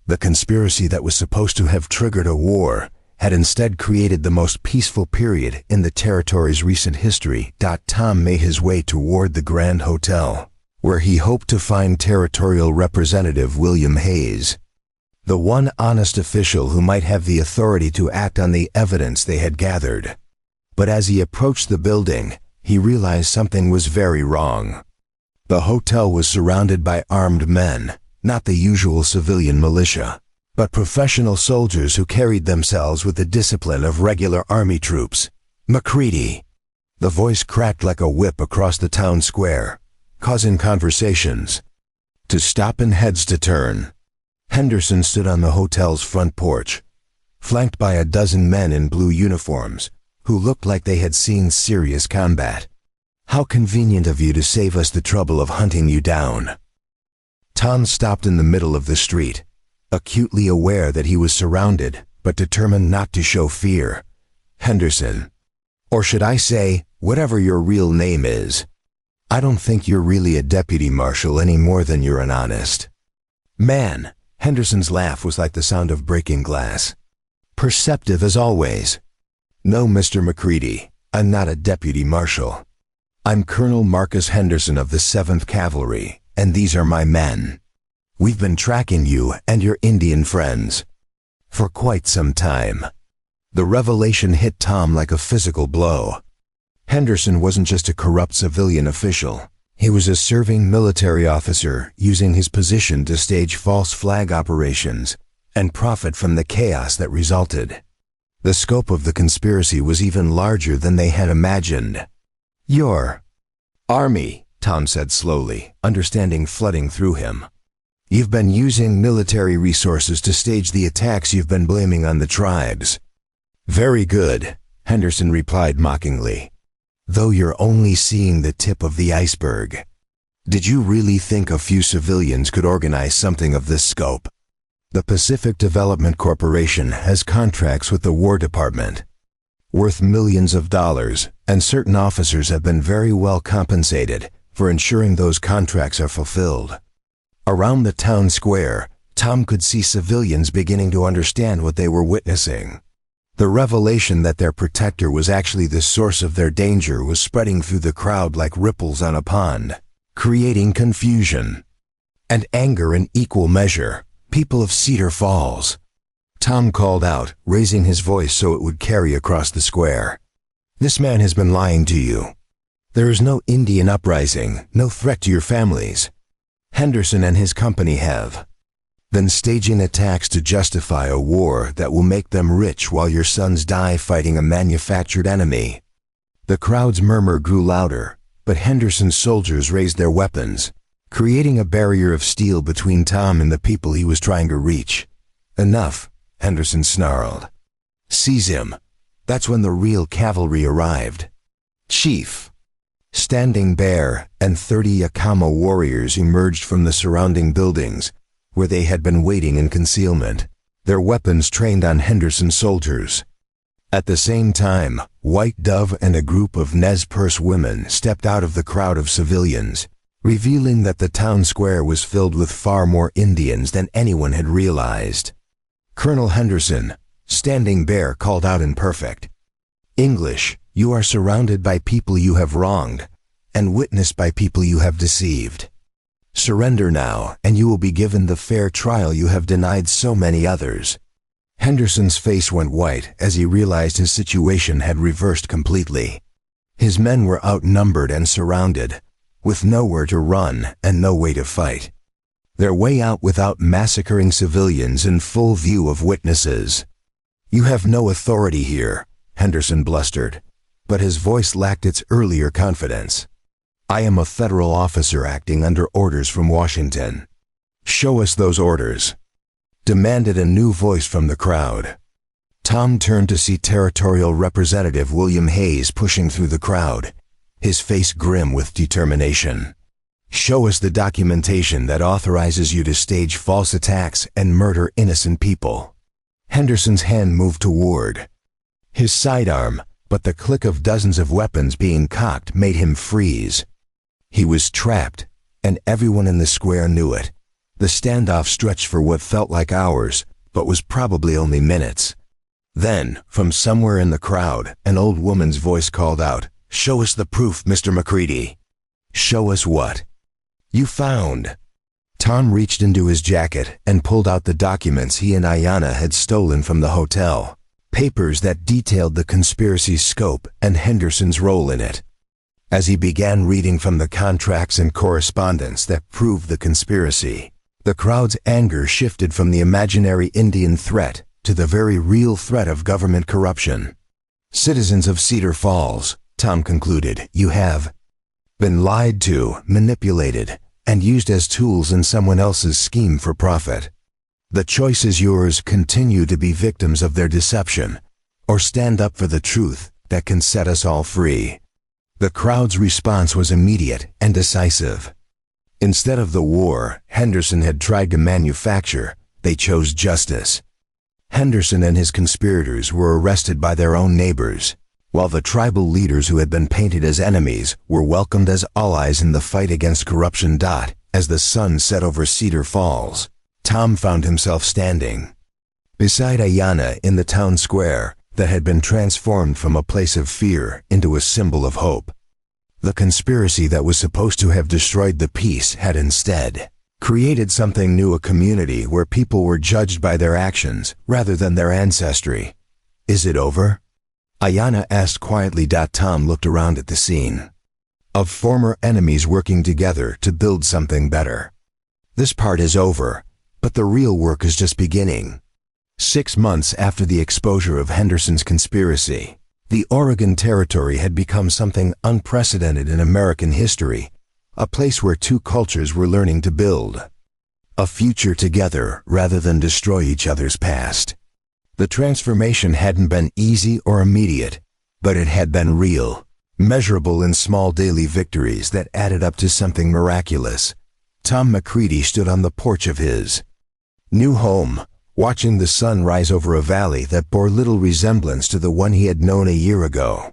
The conspiracy that was supposed to have triggered a war had instead created the most peaceful period in the territory's recent history. Tom made his way toward the Grand Hotel, where he hoped to find Territorial Representative William Hayes, the one honest official who might have the authority to act on the evidence they had gathered. But as he approached the building, he realized something was very wrong. The hotel was surrounded by armed men, not the usual civilian militia, but professional soldiers who carried themselves with the discipline of regular army troops. "McCready." The voice cracked like a whip across the town square, causing conversations to stop and heads to turn. Henderson stood on the hotel's front porch, flanked by a dozen men in blue uniforms who looked like they had seen serious combat. "How convenient of you to save us the trouble of hunting you down." Tom stopped in the middle of the street, acutely aware that he was surrounded, but determined not to show fear. "Henderson, or should I say, whatever your real name is. I don't think you're really a deputy marshal any more than you're an honest man." Henderson's laugh was like the sound of breaking glass. "Perceptive as always. No, Mr. McCready, I'm not a deputy marshal. I'm Colonel Marcus Henderson of the 7th Cavalry, and these are my men. We've been tracking you and your Indian friends for quite some time." The revelation hit Tom like a physical blow. Henderson wasn't just a corrupt civilian official. He was a serving military officer using his position to stage false flag operations and profit from the chaos that resulted. The scope of the conspiracy was even larger than they had imagined. "Your army," Tom said slowly, understanding flooding through him. "You've been using military resources to stage the attacks you've been blaming on the tribes." "Very good," Henderson replied mockingly. "Though you're only seeing the tip of the iceberg. Did you really think a few civilians could organize something of this scope? The Pacific Development Corporation has contracts with the War Department, worth millions of dollars, and certain officers have been very well compensated for ensuring those contracts are fulfilled." Around the town square, Tom could see civilians beginning to understand what they were witnessing. The revelation that their protector was actually the source of their danger was spreading through the crowd like ripples on a pond, creating confusion and anger in equal measure. "People of Cedar Falls," Tom called out, raising his voice so it would carry across the square. "This man has been lying to you. There is no Indian uprising, no threat to your families. Henderson and his company have been staging attacks to justify a war that will make them rich while your sons die fighting a manufactured enemy." The crowd's murmur grew louder, but Henderson's soldiers raised their weapons, creating a barrier of steel between Tom and the people he was trying to reach. "Enough," Henderson snarled. "Seize him." That's when the real cavalry arrived. "Chief." Standing Bear and 30 Yakama warriors emerged from the surrounding buildings, where they had been waiting in concealment, their weapons trained on Henderson's soldiers. At the same time, White Dove and a group of Nez Perce women stepped out of the crowd of civilians, revealing that the town square was filled with far more Indians than anyone had realized. Colonel Henderson, Standing Bear called out in perfect English, "You are surrounded by people you have wronged, and witnessed by people you have deceived. Surrender now, and you will be given the fair trial you have denied so many others." Henderson's face went white as he realized his situation had reversed completely. His men were outnumbered and surrounded, with nowhere to run and no way to fight. Their way out without massacring civilians in full view of witnesses. "You have no authority here," Henderson blustered, but his voice lacked its earlier confidence. "I am a federal officer acting under orders from Washington. Show us those orders," demanded a new voice from the crowd. Tom turned to see Territorial Representative William Hayes pushing through the crowd, his face grim with determination. "Show us the documentation that authorizes you to stage false attacks and murder innocent people." Henderson's hand moved toward his sidearm, but the click of dozens of weapons being cocked made him freeze. He was trapped, and everyone in the square knew it. The standoff stretched for what felt like hours, but was probably only minutes. Then, from somewhere in the crowd, an old woman's voice called out, "Show us the proof, Mr. McCready." "Show us what?" "You found." Tom reached into his jacket and pulled out the documents he and Ayanna had stolen from the hotel. Papers that detailed the conspiracy's scope and Henderson's role in it. As he began reading from the contracts and correspondence that proved the conspiracy, the crowd's anger shifted from the imaginary Indian threat to the very real threat of government corruption. "Citizens of Cedar Falls," Tom concluded, "you have been lied to, manipulated, and used as tools in someone else's scheme for profit. The choice is yours: continue to be victims of their deception, or stand up for the truth that can set us all free." The crowd's response was immediate and decisive. Instead of the war Henderson had tried to manufacture, they chose justice. Henderson and his conspirators were arrested by their own neighbors, while the tribal leaders who had been painted as enemies were welcomed as allies in the fight against corruption. As the sun set over Cedar Falls, Tom found himself standing beside Ayanna in the town square that had been transformed from a place of fear into a symbol of hope. The conspiracy that was supposed to have destroyed the peace had instead created something new, a community where people were judged by their actions rather than their ancestry. "Is it over?" Ayanna asked quietly. Tom looked around at the scene of former enemies working together to build something better. "This part is over, but the real work is just beginning." 6 months after the exposure of Henderson's conspiracy, the Oregon Territory had become something unprecedented in American history, a place where two cultures were learning to build a future together rather than destroy each other's past. The transformation hadn't been easy or immediate, but it had been real, measurable in small daily victories that added up to something miraculous. Tom McCready stood on the porch of his new home, watching the sun rise over a valley that bore little resemblance to the one he had known a year ago.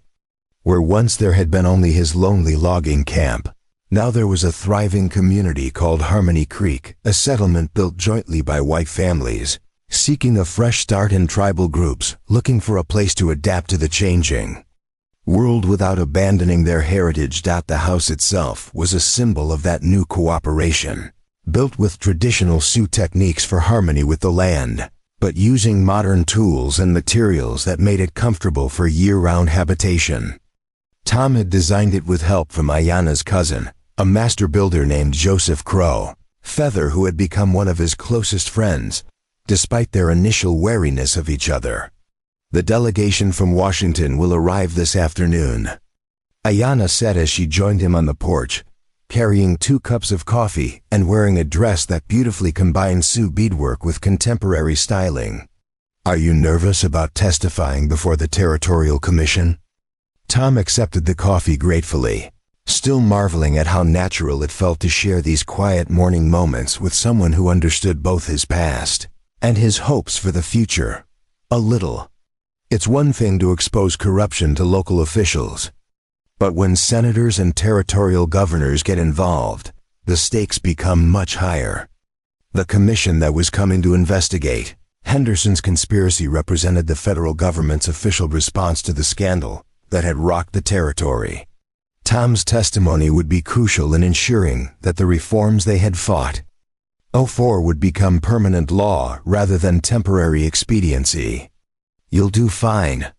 Where once there had been only his lonely logging camp, now there was a thriving community called Harmony Creek, a settlement built jointly by white families, seeking a fresh start in tribal groups, looking for a place to adapt to the changing world without abandoning their heritage. The house itself was a symbol of that new cooperation, built with traditional Sioux techniques for harmony with the land, but using modern tools and materials that made it comfortable for year-round habitation. Tom had designed it with help from Ayanna's cousin, a master builder named Joseph Crow Feather, who had become one of his closest friends, despite their initial wariness of each other. "The delegation from Washington will arrive this afternoon," Ayanna said as she joined him on the porch, carrying 2 cups of coffee and wearing a dress that beautifully combined Sioux beadwork with contemporary styling. "Are you nervous about testifying before the Territorial Commission?" Tom accepted the coffee gratefully, still marveling at how natural it felt to share these quiet morning moments with someone who understood both his past and his hopes for the future. A little. It's one thing to expose corruption to local officials, but when senators and territorial governors get involved, the stakes become much higher. The commission that was coming to investigate Henderson's conspiracy represented the federal government's official response to the scandal that had rocked the territory. Tom's testimony would be crucial in ensuring that the reforms they had fought for would become permanent law rather than temporary expediency. "You'll do fine,"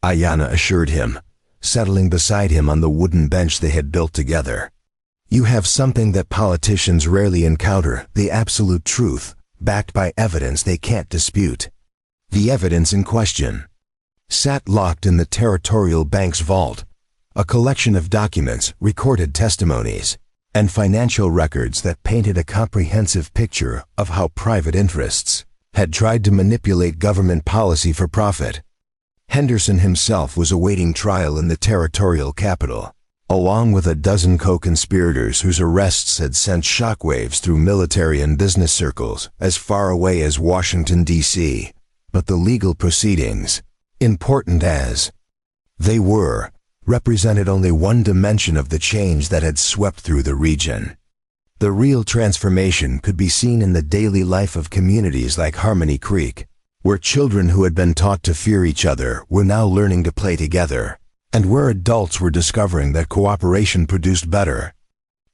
Ayanna assured him, settling beside him on the wooden bench they had built together. "You have something that politicians rarely encounter, the absolute truth, backed by evidence they can't dispute." The evidence in question sat locked in the Territorial Bank's vault, a collection of documents, recorded testimonies, and financial records that painted a comprehensive picture of how private interests had tried to manipulate government policy for profit. Henderson himself was awaiting trial in the territorial capital, along with a dozen co-conspirators whose arrests had sent shockwaves through military and business circles as far away as Washington, D.C. But the legal proceedings, important as they were, represented only one dimension of the change that had swept through the region. The real transformation could be seen in the daily life of communities like Harmony Creek, where children who had been taught to fear each other were now learning to play together, and where adults were discovering that cooperation produced better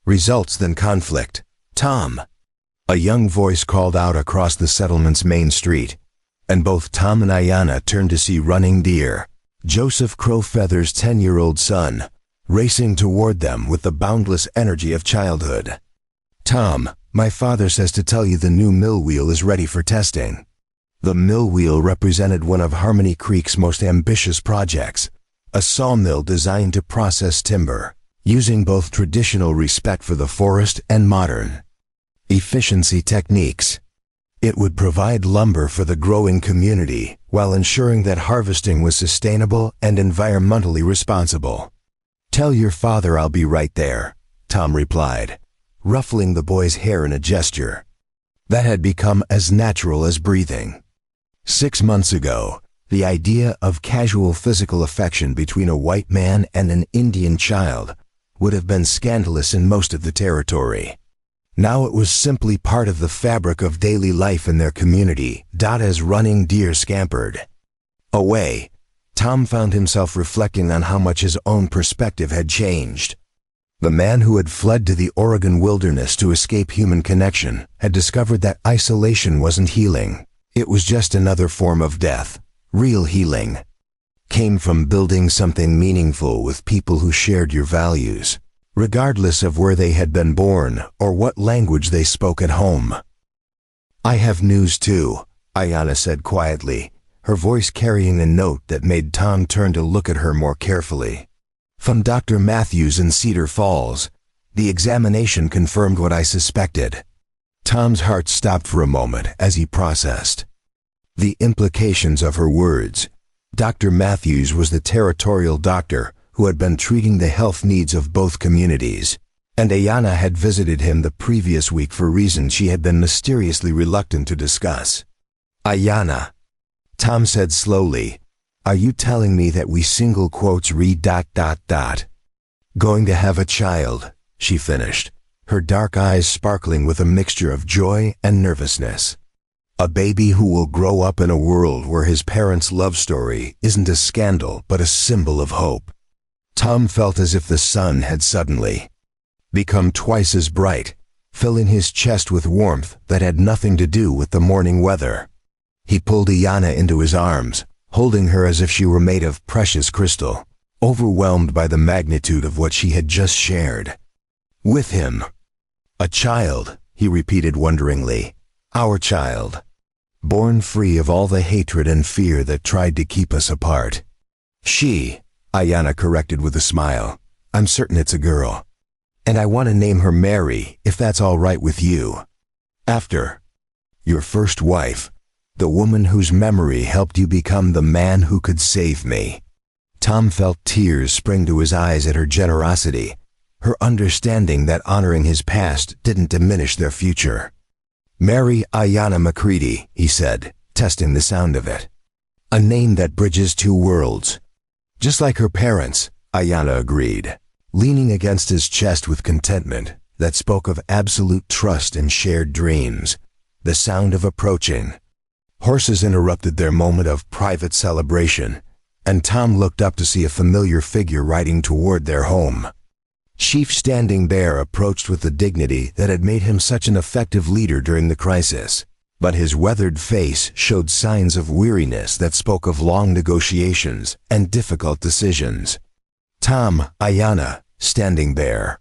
results than conflict. "Tom!" A young voice called out across the settlement's main street, and both Tom and Ayanna turned to see Running Deer, Joseph Crowfeather's 10-year-old son, racing toward them with the boundless energy of childhood. "Tom, my father says to tell you the new mill wheel is ready for testing." The mill wheel represented one of Harmony Creek's most ambitious projects, a sawmill designed to process timber, using both traditional respect for the forest and modern efficiency techniques. It would provide lumber for the growing community while ensuring that harvesting was sustainable and environmentally responsible. "Tell your father I'll be right there," Tom replied, ruffling the boy's hair in a gesture that had become as natural as breathing. 6 months ago, the idea of casual physical affection between a white man and an Indian child would have been scandalous in most of the territory. Now it was simply part of the fabric of daily life in their community. As Running Deer scampered away, Tom found himself reflecting on how much his own perspective had changed. The man who had fled to the Oregon wilderness to escape human connection had discovered that isolation wasn't healing. It was just another form of death. Real healing came from building something meaningful with people who shared your values, regardless of where they had been born or what language they spoke at home. "I have news too," Ayanna said quietly, her voice carrying a note that made Tom turn to look at her more carefully. "From Dr. Matthews in Cedar Falls. The examination confirmed what I suspected." Tom's heart stopped for a moment as he processed the implications of her words. Dr. Matthews was the territorial doctor who had been treating the health needs of both communities, and Ayanna had visited him the previous week for reasons she had been mysteriously reluctant to discuss. "Ayanna," Tom said slowly, "are you telling me that we single quotes going to have a child?" she finished, her dark eyes sparkling with a mixture of joy and nervousness. "A baby who will grow up in a world where his parents' love story isn't a scandal but a symbol of hope." Tom felt as if the sun had suddenly become twice as bright, filling his chest with warmth that had nothing to do with the morning weather. He pulled Ayanna into his arms, holding her as if she were made of precious crystal, overwhelmed by the magnitude of what she had just shared with him. "A child," he repeated wonderingly. "Our child. Born free of all the hatred and fear that tried to keep us apart." "She," Ayanna corrected with a smile. "I'm certain it's a girl. And I want to name her Mary, if that's all right with you. After your first wife, the woman whose memory helped you become the man who could save me." Tom felt tears spring to his eyes at her generosity, her understanding that honoring his past didn't diminish their future. "Mary Ayanna McCready," he said, testing the sound of it. "A name that bridges two worlds." "Just like her parents," Ayanna agreed, leaning against his chest with contentment that spoke of absolute trust and shared dreams. The sound of approaching horses interrupted their moment of private celebration, and Tom looked up to see a familiar figure riding toward their home. Chief Standing Bear approached with the dignity that had made him such an effective leader during the crisis, but his weathered face showed signs of weariness that spoke of long negotiations and difficult decisions. "Tom, Ayanna," Standing Bear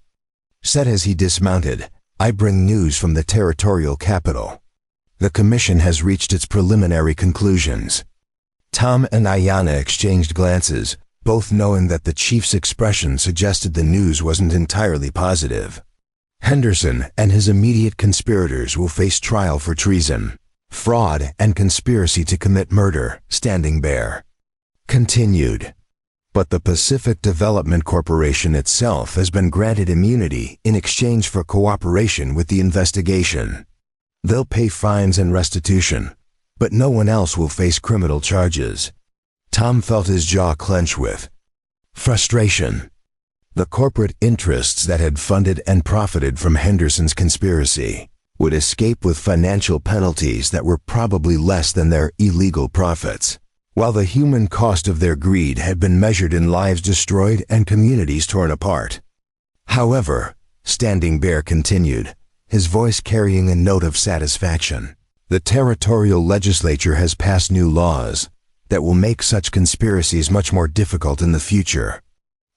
said as he dismounted, "I bring news from the territorial capital. The commission has reached its preliminary conclusions." Tom and Ayanna exchanged glances, both knowing that the chief's expression suggested the news wasn't entirely positive. "Henderson and his immediate conspirators will face trial for treason, fraud, and conspiracy to commit murder," Standing Bear continued. "But the Pacific Development Corporation itself has been granted immunity in exchange for cooperation with the investigation. They'll pay fines and restitution, but no one else will face criminal charges." Tom felt his jaw clench with frustration. The corporate interests that had funded and profited from Henderson's conspiracy would escape with financial penalties that were probably less than their illegal profits, while the human cost of their greed had been measured in lives destroyed and communities torn apart. However, Standing Bear continued, his voice carrying a note of satisfaction. The territorial legislature has passed new laws that will make such conspiracies much more difficult in the future.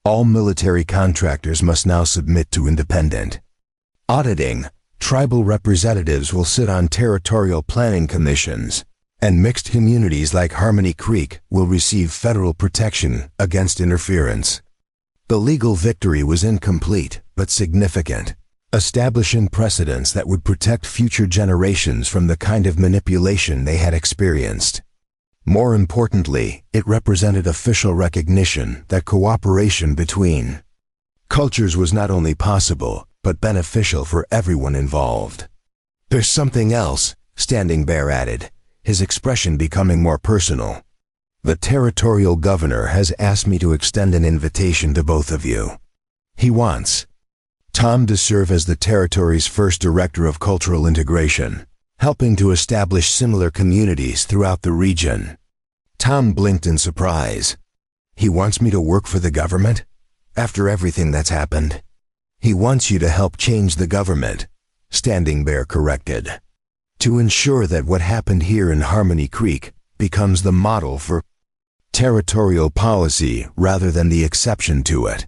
All military contractors must now submit to independent auditing. Tribal representatives will sit on territorial planning commissions, and mixed communities like Harmony Creek will receive federal protection against interference. The legal victory was incomplete, but significant, establishing precedents that would protect future generations from the kind of manipulation they had experienced. More importantly, it represented official recognition that cooperation between cultures was not only possible, but beneficial for everyone involved. "There's something else," Standing Bear added, his expression becoming more personal. "The territorial governor has asked me to extend an invitation to both of you. He wants Tom to serve as the territory's first director of cultural integration, helping to establish similar communities throughout the region." Tom blinked in surprise. "He wants me to work for the government? After everything that's happened?" "He wants you to help change the government," Standing Bear corrected, "to ensure that what happened here in Harmony Creek becomes the model for territorial policy rather than the exception to it."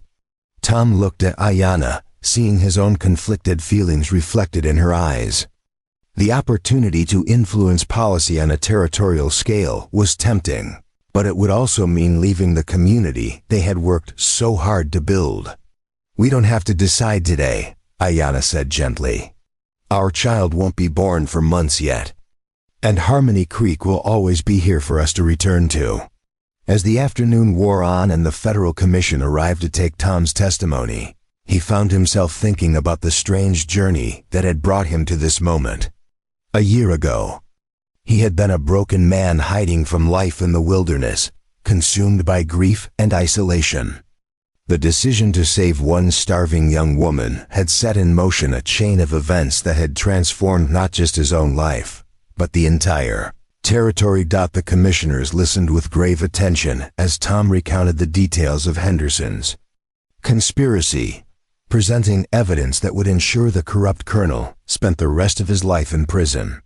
Tom looked at Ayanna, seeing his own conflicted feelings reflected in her eyes. The opportunity to influence policy on a territorial scale was tempting, but it would also mean leaving the community they had worked so hard to build. "We don't have to decide today," Ayanna said gently. "Our child won't be born for months yet, and Harmony Creek will always be here for us to return to." As the afternoon wore on and the federal commission arrived to take Tom's testimony, he found himself thinking about the strange journey that had brought him to this moment. A year ago, he had been a broken man hiding from life in the wilderness, consumed by grief and isolation. The decision to save one starving young woman had set in motion a chain of events that had transformed not just his own life, but the entire territory. The commissioners listened with grave attention as Tom recounted the details of Henderson's conspiracy, presenting evidence that would ensure the corrupt colonel spent the rest of his life in prison.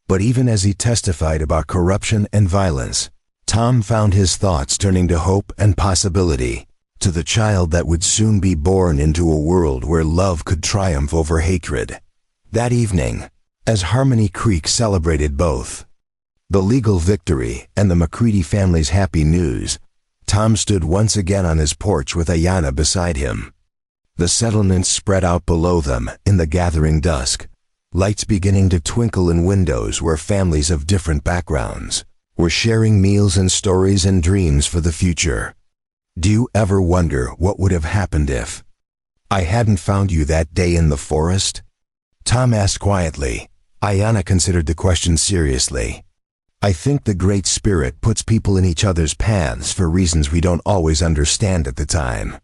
But even as he testified about corruption and violence, Tom found his thoughts turning to hope and possibility, to the child that would soon be born into a world where love could triumph over hatred. That evening, as Harmony Creek celebrated both the legal victory and the McCready family's happy news, Tom stood once again on his porch with Ayanna beside him. The settlement spread out below them in the gathering dusk, lights beginning to twinkle in windows where families of different backgrounds were sharing meals and stories and dreams for the future. "Do you ever wonder what would have happened if I hadn't found you that day in the forest?" Tom asked quietly. Ayanna considered the question seriously. "I think the Great Spirit puts people in each other's paths for reasons we don't always understand at the time.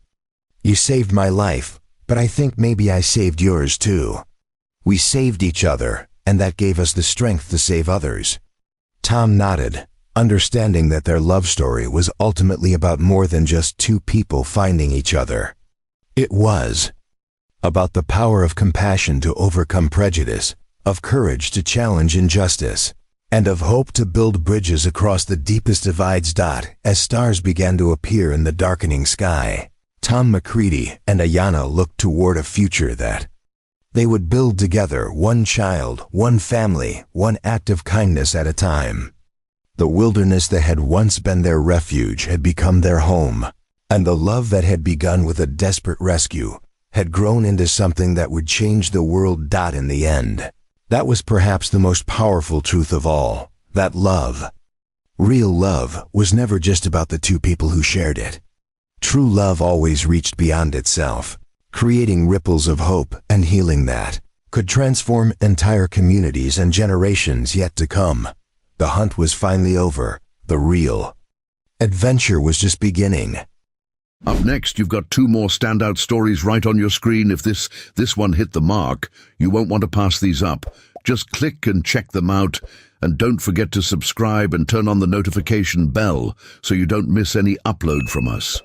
You saved my life, but I think maybe I saved yours too. We saved each other, and that gave us the strength to save others." Tom nodded, understanding that their love story was ultimately about more than just two people finding each other. It was about the power of compassion to overcome prejudice, of courage to challenge injustice, and of hope to build bridges across the deepest divides. As stars began to appear in the darkening sky, Tom McCready and Ayanna looked toward a future that they would build together, one child, one family, one act of kindness at a time. The wilderness that had once been their refuge had become their home, and the love that had begun with a desperate rescue had grown into something that would change the world. In the end, that was perhaps the most powerful truth of all, that love, real love, was never just about the two people who shared it. True love always reached beyond itself, creating ripples of hope and healing that could transform entire communities and generations yet to come. The hunt was finally over. The real adventure was just beginning. Up next, you've got two more standout stories right on your screen. If this one hit the mark, you won't want to pass these up. Just click and check them out. And don't forget to subscribe and turn on the notification bell so you don't miss any upload from us.